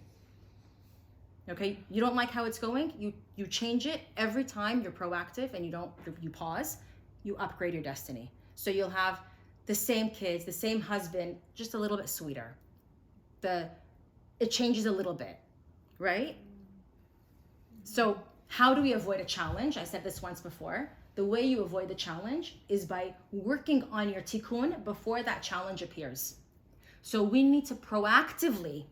Okay, you don't like how it's going, you change it every time you're proactive and you pause, you upgrade your destiny. So you'll have the same kids, the same husband, just a little bit sweeter. It changes a little bit, right? So how do we avoid a challenge? I said this once before. The way you avoid the challenge is by working on your tikkun before that challenge appears. So we need to proactively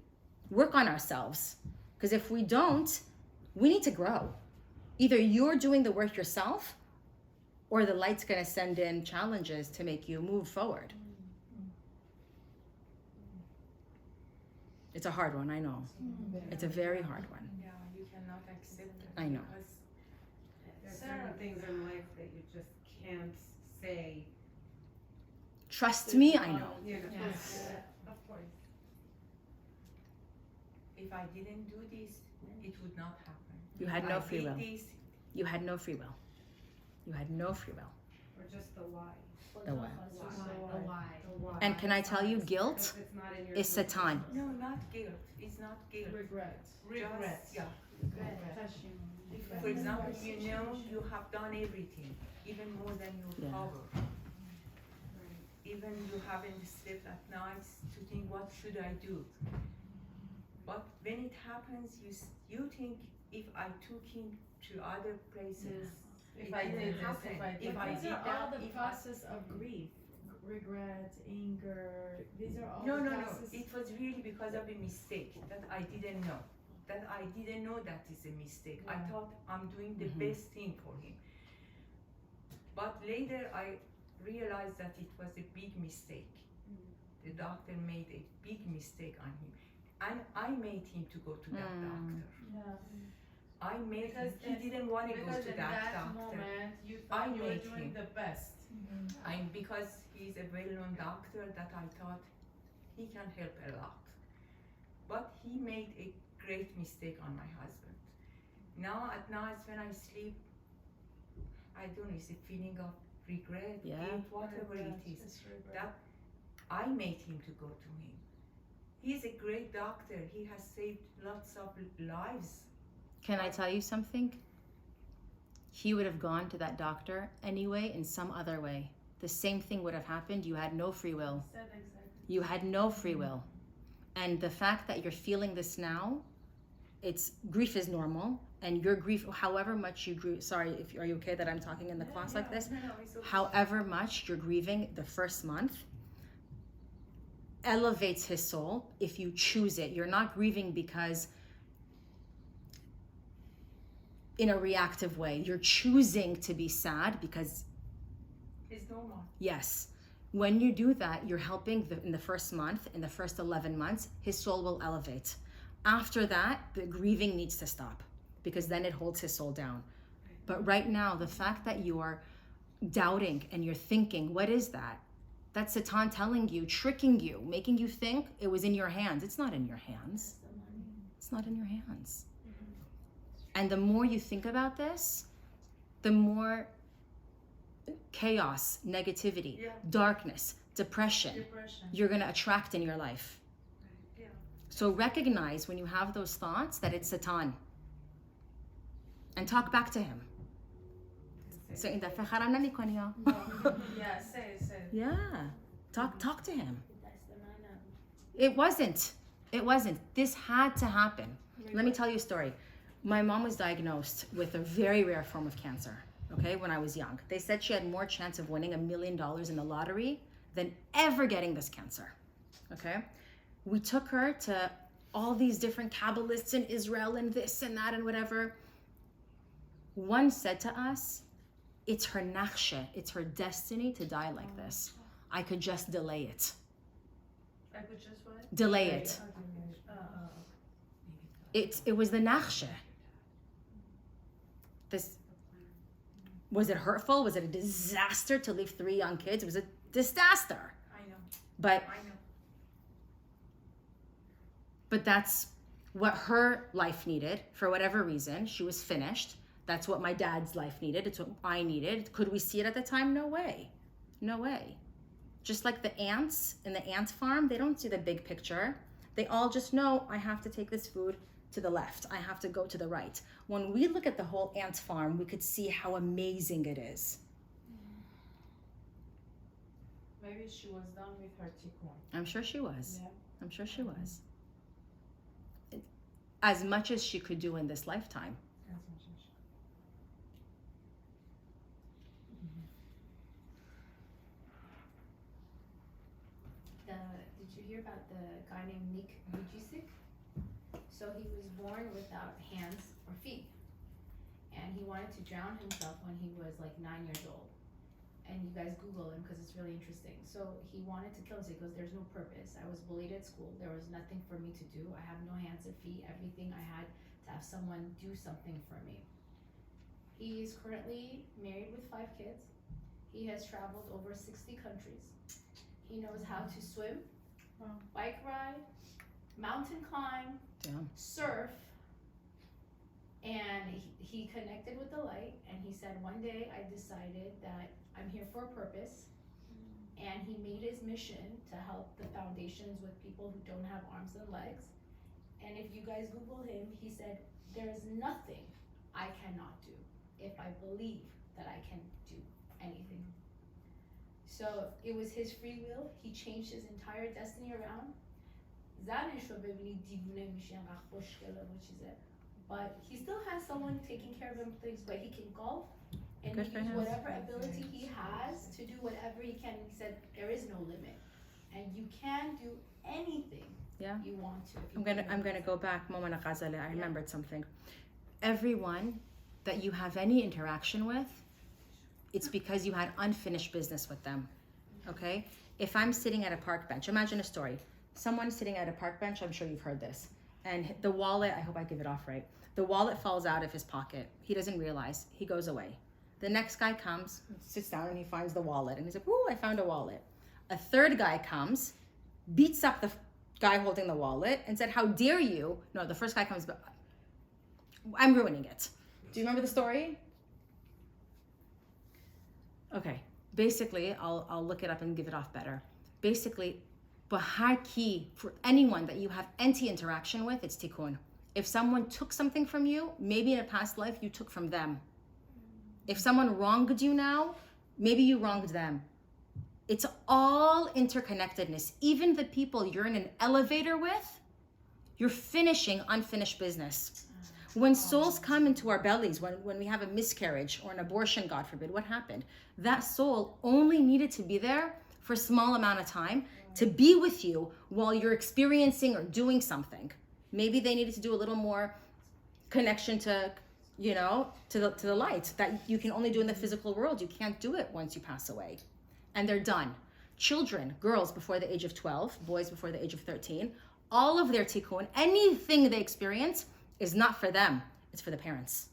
work on ourselves, because if we don't, we need to grow. Either you're doing the work yourself, or the light's gonna send in challenges to make you move forward. It's a hard one, I know. It's a very hard one. Yeah, you cannot accept it. I know. Because There are certain things in life that you just can't say. Trust me, I know. You know. Yes. Of course. if I didn't do this, it would not happen. You had no I free did will. this, You had no free will. You had no free will. Or just the why. The why. The why. The why. And can I tell you, guilt Because it's not in your is Satan. no, not guilt. It's not guilt. Regret. Just, yeah. Regret. For example, you know you have done everything, even more than your Yeah. power. Even you haven't slept at night to think, what should I do? But when it happens, you think, if I took him to other places, If I did this, happen. if I did If I this. did These are that, all the if I- process of grief, regret, anger. These are all No, the no, no. process. It was really because of a mistake that I didn't know. That I didn't know that is a mistake. I Yeah. thought I'm doing the Mhm. best thing for him. But later I realized that it was a big mistake. The doctor made a big mistake on him. And I made him to go to that doctor. Yeah. I made Because him. He didn't want to go Because to in that that doctor. moment, you I thought you were made doing him. the best. Because he's a well-known doctor that I thought he can help a lot. But he made a great mistake on my husband. Now at night when I sleep, I don't know, it's a feeling of regret, Yeah. guilt, whatever it is. It's regret. That I made him to go to him. He's a great doctor. He has saved lots of lives. Can I tell you something? He would have gone to that doctor anyway in some other way. The same thing would have happened. You had no free will. Said exactly. You had no free will. And the fact that you're feeling this now, it's grief is normal. And your grief, however much you grieve, sorry, are you okay that I'm talking in the class like this? No, it's okay. However much you're grieving the first month elevates his soul if you choose it. You're not grieving because in a reactive way. You're choosing to be sad because, It's normal. yes, when you do that, you're helping in the first month, in the first 11 months, his soul will elevate. After that, the grieving needs to stop because then it holds his soul down. But right now, the fact that you are doubting and you're thinking, what is that? That's Satan telling you, tricking you, making you think it was in your hands. It's not in your hands. It's not in your hands. And the more you think about this, the more chaos, negativity, Yeah. darkness, depression Depression. you're going to attract in your life. Yeah. So recognize when you have those thoughts that it's Satan. And talk back to him. So in the Yeah, say it. yeah, talk to him. It wasn't. This had to happen. Let me tell you a story. My mom was diagnosed with a very rare form of cancer, okay, when I was young. They said she had more chance of winning $1 million in the lottery than ever getting this cancer, okay? We took her to all these different Kabbalists in Israel and this and that and whatever. One said to us, it's her nachshe, it's her destiny to die like this. I could just delay it. I could just what? Delay it. It was the nachshe. This, was it hurtful? Was it a disaster to leave 3 young kids? It was a disaster. I know. But I know. that's what her life needed for whatever reason. She was finished. That's what my dad's life needed. It's what I needed. Could we see it at the time? No way. No way. Just like the ants in the ant farm, they don't see the big picture. They all just know, I have to take this food to the left. I have to go to the right. When we look at the whole ant farm, we could see how amazing it is. Maybe she was done with her tikkun. I'm sure she was. Yeah. I'm sure she was. As much as she could do in this lifetime. Did you hear about the guy named Nick Vujicic? So he was born without hands or feet. and he wanted to drown himself when he was like 9 years old. And you guys Google him because it's really interesting. So he wanted to kill himself. He goes, there's no purpose. I was bullied at school. There was nothing for me to do. I have no hands or feet. Everything I had to have someone do something for me. He is currently married with 5 kids. He has traveled over 60 countries. He knows how to swim, bike ride, mountain climb, surf, and he connected with the light, and he said, one day I decided that I'm here for a purpose, and he made his mission to help the foundations with people who don't have arms and legs. And if you guys Google him, he said, there is nothing I cannot do if I believe that I can do anything. So it was his free will. He changed his entire destiny around. But he still has someone taking care of him, things, but he can golf and Good he for use him. whatever ability he has to do whatever he can. He said there is no limit, and you can do anything you want to. If you I'm gonna go back. Mama Nakazale, I remembered something. Everyone that you have any interaction with, it's because you had unfinished business with them. Okay? If I'm sitting at a park bench, imagine a story. Someone's sitting at a park bench, I'm sure you've heard this. And the wallet, I hope I give it off right. The wallet falls out of his pocket. He doesn't realize. He goes away. The next guy comes, sits down, and he finds the wallet. And he's like, ooh, I found a wallet. A third guy comes, beats up the guy holding the wallet, and said, how dare you? No, the first guy comes, but I'm ruining it. Do you remember the story? Okay. Basically, I'll look it up and give it off better. Basically, Bahar key for anyone that you have any interaction with, it's tikkun. If someone took something from you, maybe in a past life you took from them. If someone wronged you now, maybe you wronged them. It's all interconnectedness. Even the people you're in an elevator with, you're finishing unfinished business. When souls come into our bellies, when we have a miscarriage or an abortion, God forbid, what happened? That soul only needed to be there for a small amount of time to be with you while you're experiencing or doing something. Maybe they needed to do a little more connection to, to the light that you can only do in the physical world. You can't do it once you pass away. And they're done. Children, girls before the age of 12, boys before the age of 13, all of their tikkun, anything they experience is not for them, it's for the parents.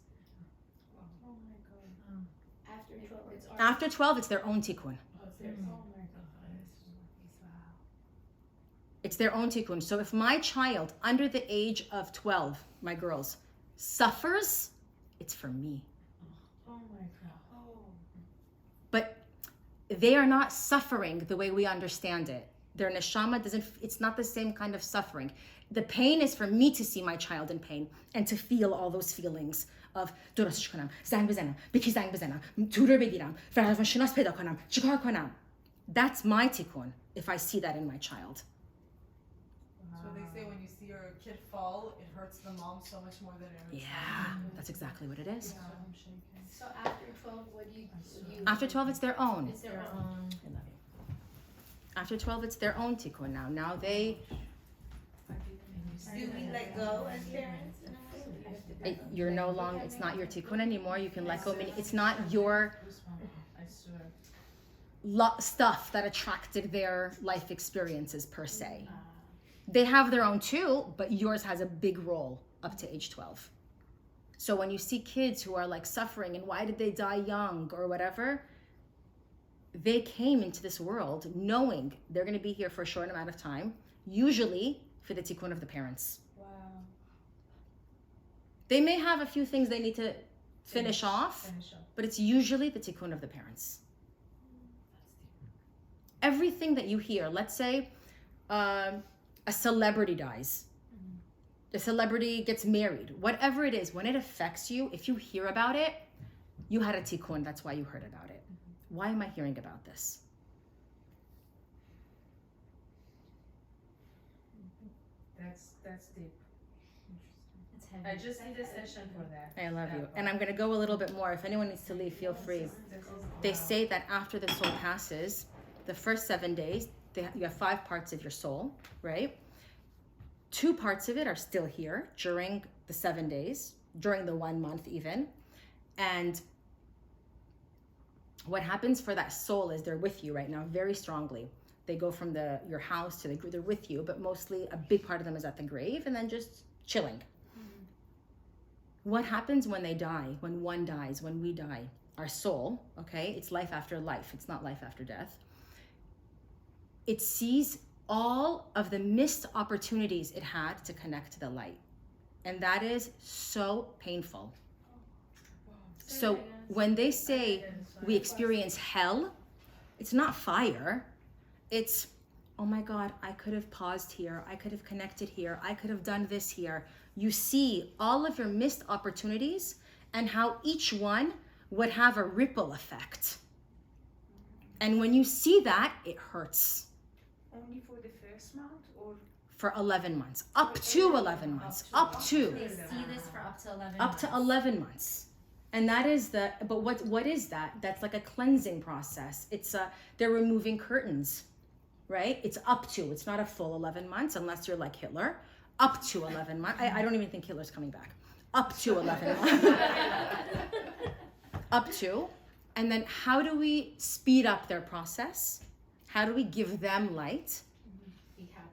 Oh my God. After 12, it's After 12, it's their own tikkun. It's their own tikkun. So if my child under the age of 12, my girls, suffers, it's for me. Oh my God. But they are not suffering the way we understand it. Their neshama it's not the same kind of suffering. The pain is for me to see my child in pain and to feel all those feelings of درستش کنم، زنگ بزنم، به کی زنگ بزنم، تو رو بگیرم، فرزندشناس پیدا کنم، چیکار کنم. That's my tikkun if I see that in my child. So they say when you see your kid fall, it hurts the mom so much more than it hurts That's exactly what it is. So after 12, what do you After 12, it's their own. It's their own. I love you. After 12, it's their own tikkun now. Now they... Do we let go as parents? You're no longer, it's not your tikkun anymore. You can let go. It's not your stuff that attracted their life experiences per se. They have their own too, but yours has a big role up to age 12. So when you see kids who are like suffering and why did they die young or whatever, they came into this world knowing they're going to be here for a short amount of time, usually for the tikkun of the parents. Wow. They may have a few things they need to finish off, but it's usually the tikkun of the parents. Everything that you hear, let's say a celebrity dies, the celebrity gets married, whatever it is, when it affects you, if you hear about it, you had a tikkun, that's why you heard about it. Why am I hearing about this? That's deep. It's heavy. I just need a session for that. I love you. And I'm going to go a little bit more. If anyone needs to leave, feel free. They say that after the soul passes, the first 7 days, you have 5 parts of your soul, right? 2 parts of it are still here during the 7 days, during the 1 month even. And what happens for that soul is they're with you right now very strongly. They go from your house to they're with you, but mostly a big part of them is at the grave and then just chilling. What happens when they die, when one dies, when we die? Our soul, okay, it's life after life. It's not life after death. It sees all of the missed opportunities it had to connect to the light. And that is so painful. So when they say we experience hell, it's not fire. It's, oh my God, I could have paused here. I could have connected here. I could have done this here. You see all of your missed opportunities and how each one would have a ripple effect. And when you see that, it hurts. Only for the first month or? For 11 months, up to 11 months, up to. They see this for up to 11 Up months. to 11 months. And that is but what is that? That's like a cleansing process. It's they're removing curtains, right? It's up to, it's not a full 11 months unless you're like Hitler. Up to 11 months. I don't even think Hitler's coming back. Up to 11 months. Up to. And then how do we speed up their process? How do we give them light? Be happy.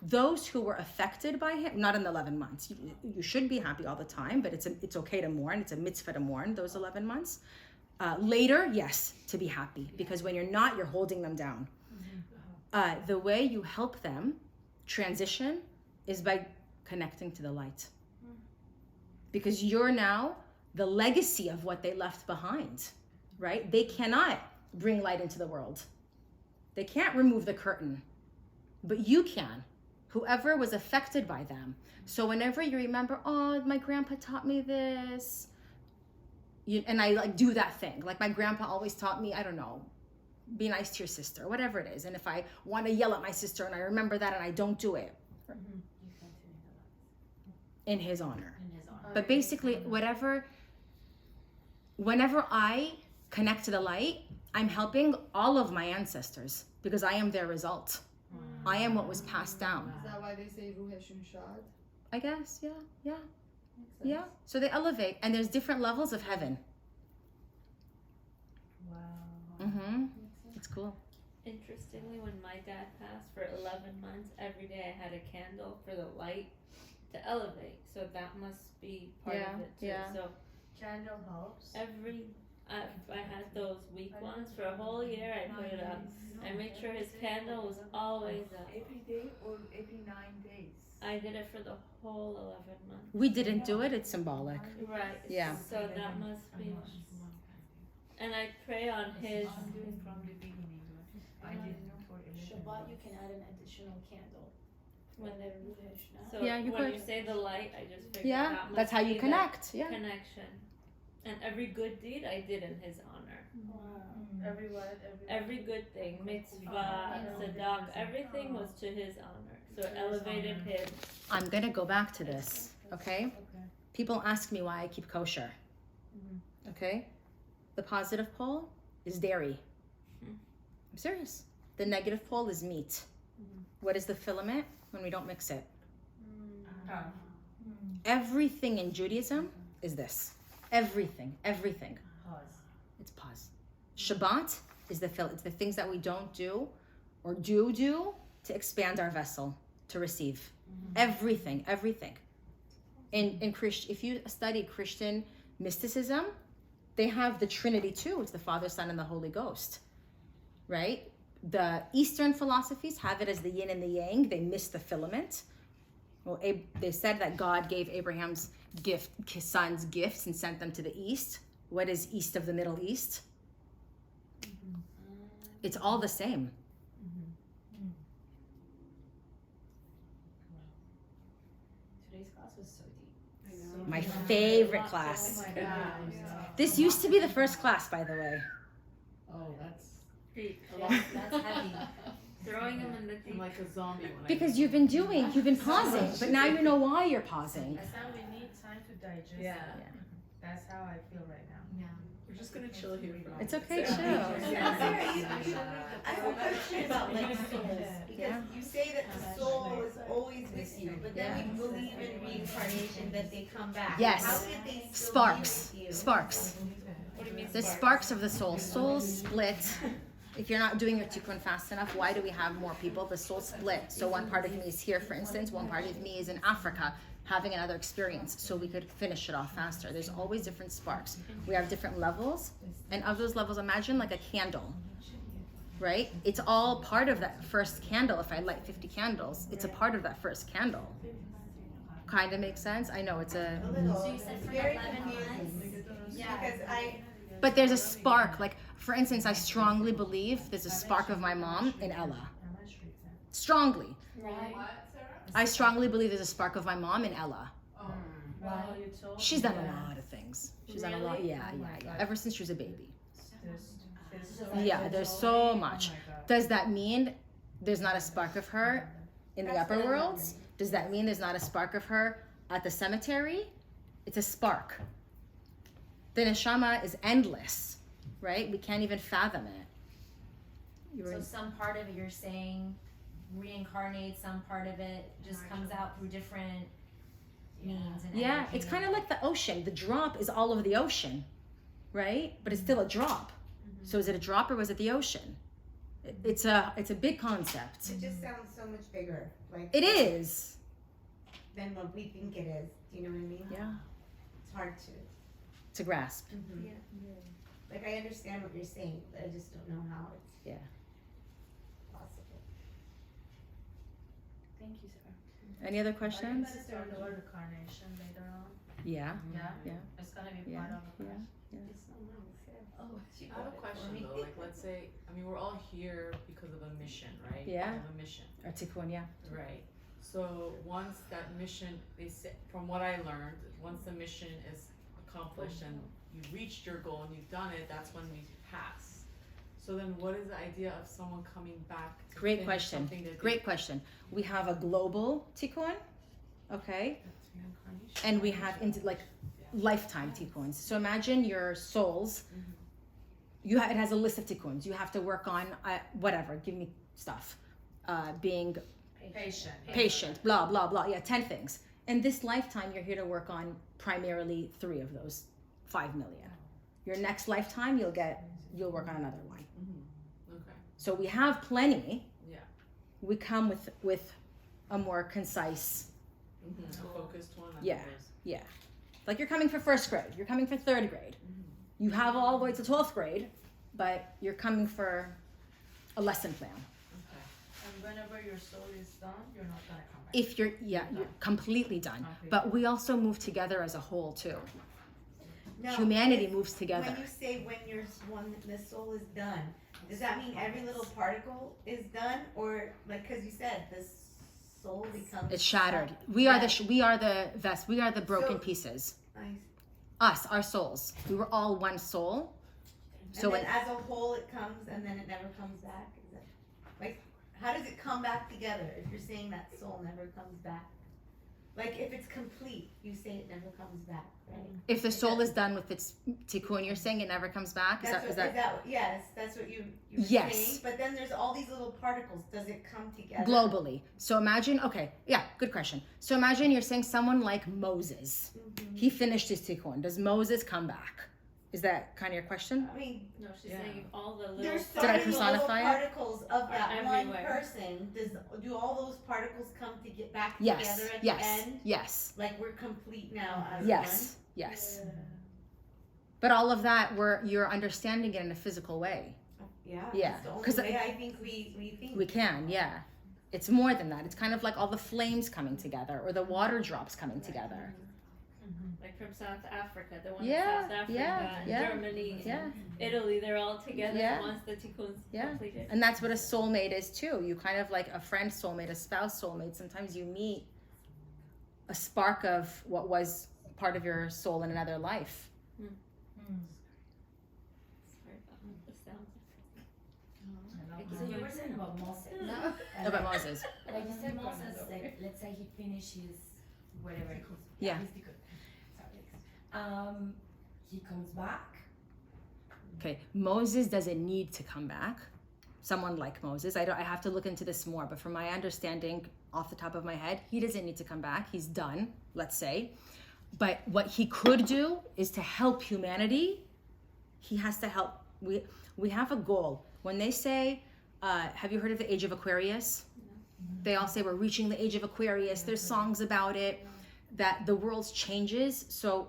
Those who were affected by him, not in the 11 months. You should be happy all the time, but it's okay to mourn. It's a mitzvah to mourn those 11 months. Later, yes, to be happy. Because when you're not, you're holding them down. The way you help them transition is by connecting to the light. Because you're now the legacy of what they left behind, right? They cannot bring light into the world. They can't remove the curtain, but you can. Whoever was affected by them. So whenever you remember, oh, my grandpa taught me this, and I like do that thing. Like my grandpa always taught me, I don't know, be nice to your sister, whatever it is. And if I want to yell at my sister and I remember that and I don't do it, in his honor. But basically, whenever I connect to the light, I'm helping all of my ancestors because I am their result. I am what was passed down. Is that why they say Ruh Shad? I guess, yeah. So they elevate, and there's different levels of heaven. Wow. It's cool. Interestingly, when my dad passed for 11 months, every day I had a candle for the light to elevate. So that must be part of it too. yeah. So Candle helps. I had those weak ones for a whole year. I put it up. I made sure his candle was always up. Every day or every 9 days? I did it for the whole 11 months. We didn't do it, it's symbolic. Right. Yeah. So that must be. And I pray on his. I'm doing from the beginning. I didn't know for 11 Shabbat, you months. can add an additional candle. When When they they're Ruh Hashanah. So Yeah, you when could. you say the light, I just figured Yeah, that must that's how you be connect. that Yeah. connection. And every good deed I did in his honor. Every what? Every good thing, mitzvah, tzedakah, everything was to his honor. So it elevated him. I'm gonna go back to this, okay? People ask me why I keep kosher. Okay? The positive pole is dairy. I'm serious. The negative pole is meat. What is the filament? When we don't mix it. Everything in Judaism is this. Everything. Pause. It's pause. Shabbat is it's the things that we don't do or do to expand our vessel to receive. Everything. In Christ, if you study Christian mysticism, they have the Trinity too. It's the Father, Son, and the Holy Ghost, right? The Eastern philosophies have it as the yin and the yang. They miss the filament. Well, they said that God gave Abraham's sons gifts and sent them to the east. What is east of the Middle East? It's all the same. Today's class was so deep. My favorite class. Oh my God. This used to be the first class, by the way. Oh, that's That's heavy. Throwing him in the I'm deep. like a zombie when Because you've been pausing, but now you know why you're pausing. That's how we need time to digest. Yeah. it. That's how I feel right now. We're just gonna chill here for It's okay, Sarah, chill. I have a question about like souls, because Yeah. you say that the soul is always with you, but then we believe in reincarnation. reincarnation that they come back? Yes. How could they still Sparks. be with you? Sparks. What do you mean? The sparks of the soul. Souls split. If you're not doing your tikkun fast enough, why do we have more people? The soul split. So one part of me is here, for instance. One part of me is in Africa, having another experience, so we could finish it off faster. There's always different sparks. We have different levels, and of those levels, imagine like a candle, right? It's all part of that first candle. If I light 50 candles, it's a part of that first candle. Kind of makes sense? I know it's a... A little. So you said It's for very 11 confusing. months? Because But there's a spark. Like, for instance, I strongly believe there's a spark of my mom in Ella. Strongly. What, Sarah? I strongly believe there's a spark of my mom in Ella. Oh. Wow, you told She's me done a that. lot of things. She's done a lot. Really? Yeah, yeah, yeah. Ever since she was a baby. There's Yeah, there's so much. Does that mean there's not a spark of her in the That's upper what I'm worlds? Does that mean there's not a spark of her at the cemetery? It's a spark. The neshama is endless, right? We can't even fathom it. So some part of it you're saying reincarnates, some part of it just comes out through different means. And Yeah, energy it's kind of and- like the ocean. The drop is all over the ocean, right? But it's still a drop. So is it a drop or was it the ocean? It's a big concept. it just sounds so much bigger. Like It is. than what we think it is. Do you know what I mean? Yeah. It's hard To grasp. to. Like I understand what you're saying, but I just don't know how it's Yeah. possible. Thank you, Sarah. Any other Are you questions? gonna start the word reincarnation later on? Yeah. Yeah? Yeah. It's gonna be Yeah. part of the Yeah. class. I have a question though, like let's say, I mean, we're all here because of a mission, right? Yeah. Of a mission, Or tikkun, yeah. right? So once that mission, they say, from what I learned, once the mission is accomplished and you've reached your goal and you've done it, that's when we pass. So then what is the idea of someone coming back to Great finish question. something that they- Great question. We have a global tikkun, okay? That's reincarnation. And we have like lifetime tikkuns. So imagine your souls. It has a list of tikkuns. You have to work on whatever. Give me stuff. Being patient. Blah blah blah. Yeah, 10 things. In this lifetime, you're here to work on primarily 3 of those 5 million. Your next lifetime, you'll work on another one. Okay, So we have plenty. yeah. We come with a more concise. A focused one. Yeah. Yeah. Like you're coming for first grade, you're coming for third grade. You have all the way to 12th grade, but you're coming for a lesson plan. Okay. And whenever your soul is done, you're not gonna come back. If you're completely done. But we also move together as a whole too. No, Humanity if- moves together. When you say when the soul is done, does that mean every little particle is done, or like because you said the soul becomes It's shattered. We are the broken So- pieces. Nice. Us, our souls. We were all one soul. So And then as a whole, it comes and then it never comes back. Is it like how does it come back together? If you're saying that soul never comes back, like if it's complete, you say it never comes back, right? if the soul is done with its tikkun, you're saying it never comes back? Yes, that's what you're Yes. saying. But then there's all these little particles. Does it come together? Globally. So imagine, good question. So imagine you're saying someone like Moses. Mm-hmm. He finished his tikkun. Does Moses come back? Is that kind of your question? I mean, No, she's Yeah. saying all the little. there's so Did I many little personify it? particles of that one Everywhere. person. Do all those particles come to get back Yes. together at Yes. the end? Yes. Like we're complete now as Yes. Yes. But all of that, you're understanding it in a physical way. one? Yeah. Yeah, It's the only 'cause way I think we think. We can, yeah. It's more than that. It's kind of like all the flames coming together or the water drops coming together. Like from South Africa, the one Yeah, in South Africa, yeah, and yeah, Germany, Yeah. and Italy, they're all together Yeah. once the tikkun's Yeah. completed. And that's what a soulmate is too. You kind of like a friend soulmate, a spouse soulmate. Sometimes you meet a spark of what was part of your soul in another life. Sorry about the sound. So you were saying about Moses. About Moses. Like you said, Moses, like, let's say he finishes whatever. Yeah. He's good. Sorry. He comes back. Okay, Moses doesn't need to come back. someone like Moses. I have to look into this more, but from my understanding off the top of my head, he doesn't need to come back. He's done, let's say. But what he could do is to help humanity. He has to help. We have a goal. When they say, have you heard of the age of Aquarius? They all say we're reaching the age of Aquarius. There's songs about it, that the world changes. So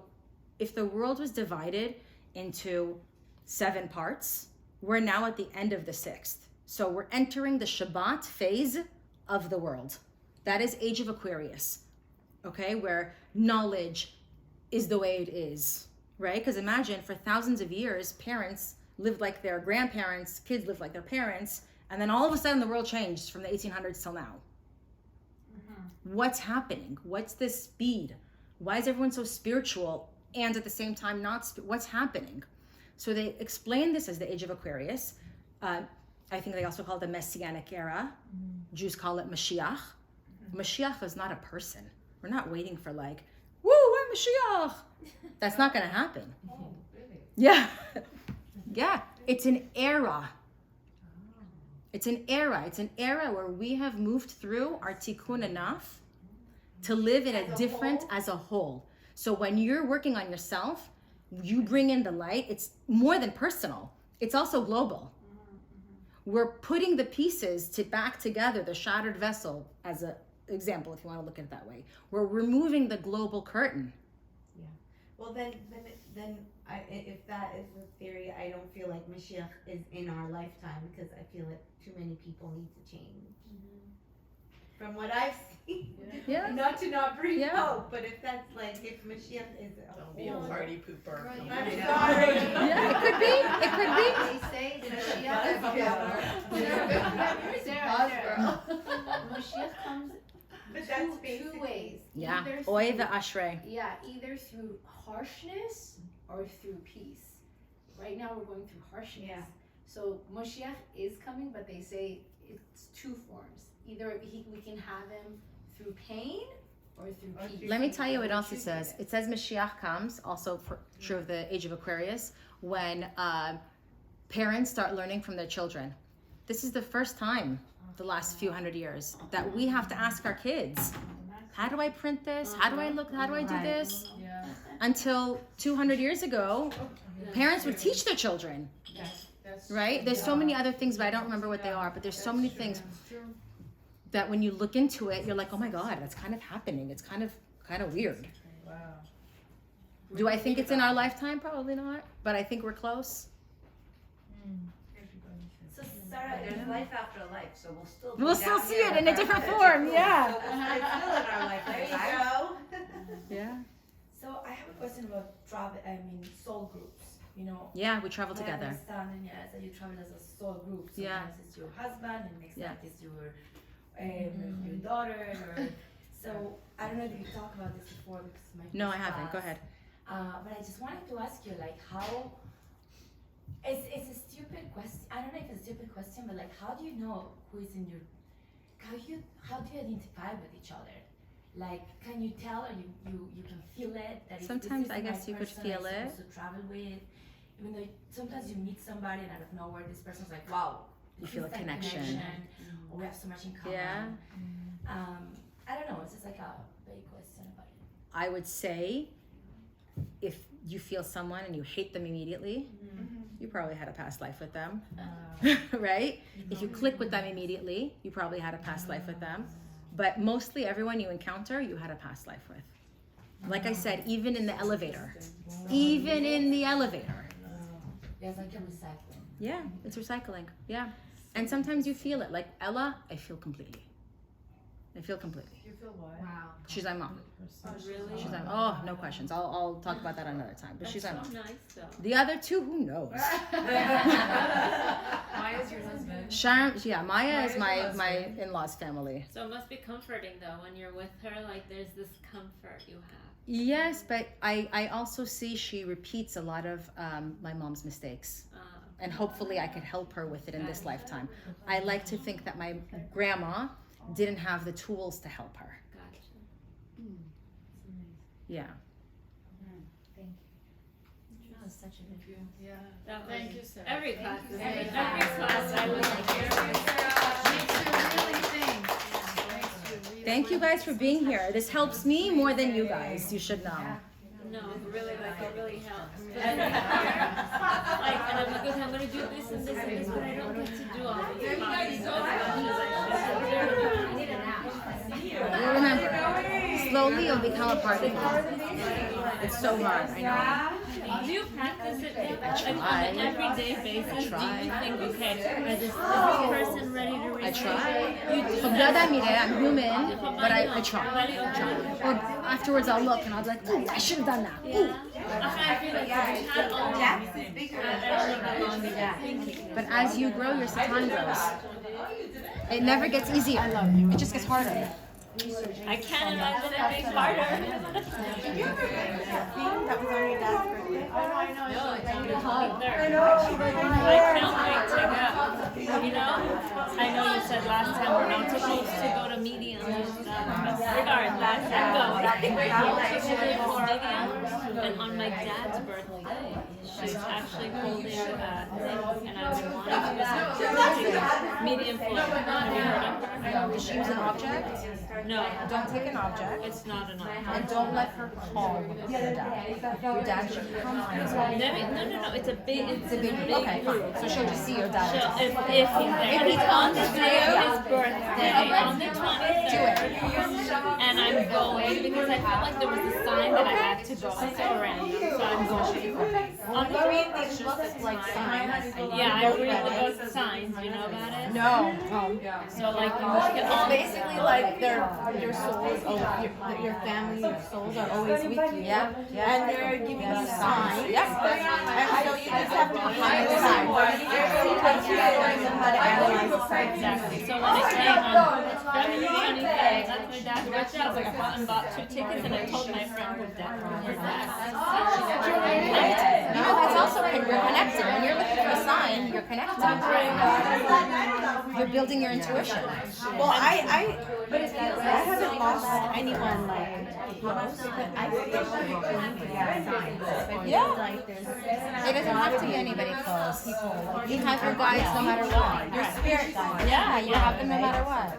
if the world was divided into 7 parts, we're now at the end of the 6th. So we're entering the Shabbat phase of the world. That is age of Aquarius, okay? Where knowledge is the way it is, right? Because imagine for thousands of years, parents lived like their grandparents, kids lived like their parents, and then all of a sudden the world changed from the 1800s till now. What's happening? What's the speed? Why is everyone so spiritual and at the same time not? What's happening? So they explain this as the age of Aquarius. I think they also call it the Messianic era. Jews call it Mashiach. Mashiach is not a person. We're not waiting for like, woo, I'm Mashiach. That's not going to happen. Oh, really? Yeah. Yeah. It's an era. It's an era. It's an era where we have moved through our tikkun enough to live in a different as a whole. So when you're working on yourself, you bring in the light. It's more than personal. It's also global. We're putting the pieces back together, the shattered vessel, as an example, if you want to look at it that way. We're removing the global curtain. Yeah. Well, then, if that is the theory, I don't feel like Mashiach is in our lifetime because I feel like too many people need to change. From what I've seen, Yeah. not bring hope, but if that's like if Mashiach is Don't be a party pooper. I'm sorry. Yeah, it could be. It could be. They say Mashiach Mashiach comes But that's two ways. Yeah. Either Oy through- the Ashrei. Yeah, either through harshness or through peace. Right now we're going through harshness. Yeah. So Moshiach is coming, but they say it's 2 forms. Either we can have him through pain or through peace. Let me tell you what else it says. It says Mashiach comes, also true of the age of Aquarius, when parents start learning from their children. This is the first time, the last few hundred years, that we have to ask our kids, how do I print this? How do I look? How do I do this? Yeah. Until 200 years ago, parents would teach their children, That's right? There's so many other things, but I don't remember what they are, but there's so many things that when you look into it, you're like, oh my God, that's kind of happening. It's kind of weird. Wow. Do I think it's in our lifetime? Probably not, but I think we're close. So Sarah, There's life after life, so we'll still We'll still see it in a different form, yeah. So it's still in our life. There you go. Yeah. so I have a question about soul groups. You know, Yeah, we travel my together. understanding is that you travel as a soul group. Yeah. Sometimes it's your husband, and next Yeah. time it's your daughter. Or, so I don't know if you talked about this before because my No, I first haven't. Go class. ahead. But I just wanted to ask you, like, how? It's a stupid question. I don't know if it's a stupid question, but like, how do you know who is in your? How do you identify with each other? Like, can you tell, or you can feel it that if Sometimes this is I the guess right you could person feel I'm it. supposed to travel with, even though sometimes you meet somebody and out of nowhere this person's like, wow, You feel a instant connection. or we have so much in common. Yeah. I don't know. It's just like a big question about it. I would say if you feel someone and you hate them immediately, you probably had a past life with them, right? If you click with them immediately, you probably had a past life with them. But mostly everyone you encounter, you had a past life with. Like I said, even in the elevator. Even in the elevator. There's like a recycling. Yeah, it's recycling. Yeah. And sometimes you feel it. Like Ella, I feel completely. You feel what? Wow. She's my mom. Oh, really? She's my oh, no questions. I'll talk about that another time. But That's she's so my mom. nice though. The other two, who knows? Maya's your husband. Maya is Maya's your my husband. in-laws family. So it must be comforting though when you're with her, like there's this comfort you have. Yes, but I also see she repeats a lot of my mom's mistakes. And hopefully I could help her with it in this lifetime. I like to think that my grandma didn't have the tools to help her. Gotcha. Yeah. was such a good view. Yeah. That was, Thank you, Sarah. every class is Every good. class. Every class I was like, Thank you guys for being here. This helps me more than you guys. You should know. no, really, like, it really helps. Like, and I'm like, okay, I'm gonna do this and this and this, but I don't get to do all these classes as much as I should. You'll remember, slowly you'll become a part of me. It's so hard, I know. Do you practice it like try. on an everyday basis? Do you try. think, okay, is this person ready to receive? I try. You do I'm human, but I try. Or afterwards I'll look and I'll be like, ooh, I should have done that. Ooh. Yeah. I feel like if you had all Jax is bigger But as you grow, your satan grows. It never gets easier. It just gets harder. I can't imagine it being harder. Did you ever get that thing that was on your dad's birthday? I can't wait to go. You know, I know you said last time we're not supposed to go to mediums and stuff, but regardless, I'm going. And on my dad's birthday, she's actually holding a thing, and I've been wanting to take medium flow. Have you heard of her? She was an object. No, Don't take an object. it's not an object. And don't let her call your dad. Your dad should come on his way. No, it's a big, it's a big Okay, group. fine. So she'll just see your dad. So if he's there, but it's on the day of his birthday, on the 23rd, and I'm going because I felt like there was a sign that I had to go. It's so random, so I'm going. On the These books like signs. yeah, I read the book Signs. You know about it? No. So like you look at all Basically, like your souls, your family, your souls are always with you. Yeah. And they're giving you signs. Yep. And so you just have to find the sign. Exactly. So when it came on February 23rd, that's my dad's birthday, I was like, I went and bought 2 tickets, and I told my friend her dad. You know, that's also you're connected. When you're looking for a sign, you're connected. You're building your intuition. Well, I haven't lost anyone like close, but I feel like signs. Yeah. Like there's It doesn't have to be anybody close. You have your guides no matter what. your spirit guides. Yeah, you have them no matter what.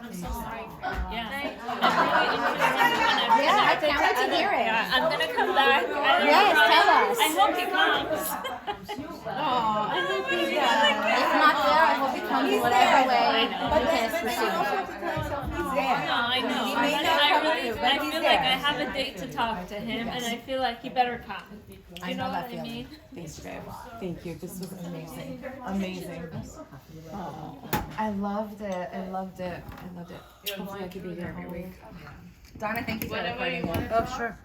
Yeah. I'm really interested whenever. Yeah, I can't wait to hear it. Yeah, I'm gonna come back. Yes, tell us. I hope he comes. I hope he's If not there, I hope he comes in whatever way But you then can pursue. he's there. No, I know. He may But not I come really, through, but I he's feel there. like I have a date to talk to him, and I feel like he better come. I You know know that what I feeling. mean? Thanks, babe. Thank you. This was amazing. Amazing. I loved it. I loved it. I loved it. Hopefully I could be here every week. Donna, thank you for Whatever you recording. want. Oh, sure.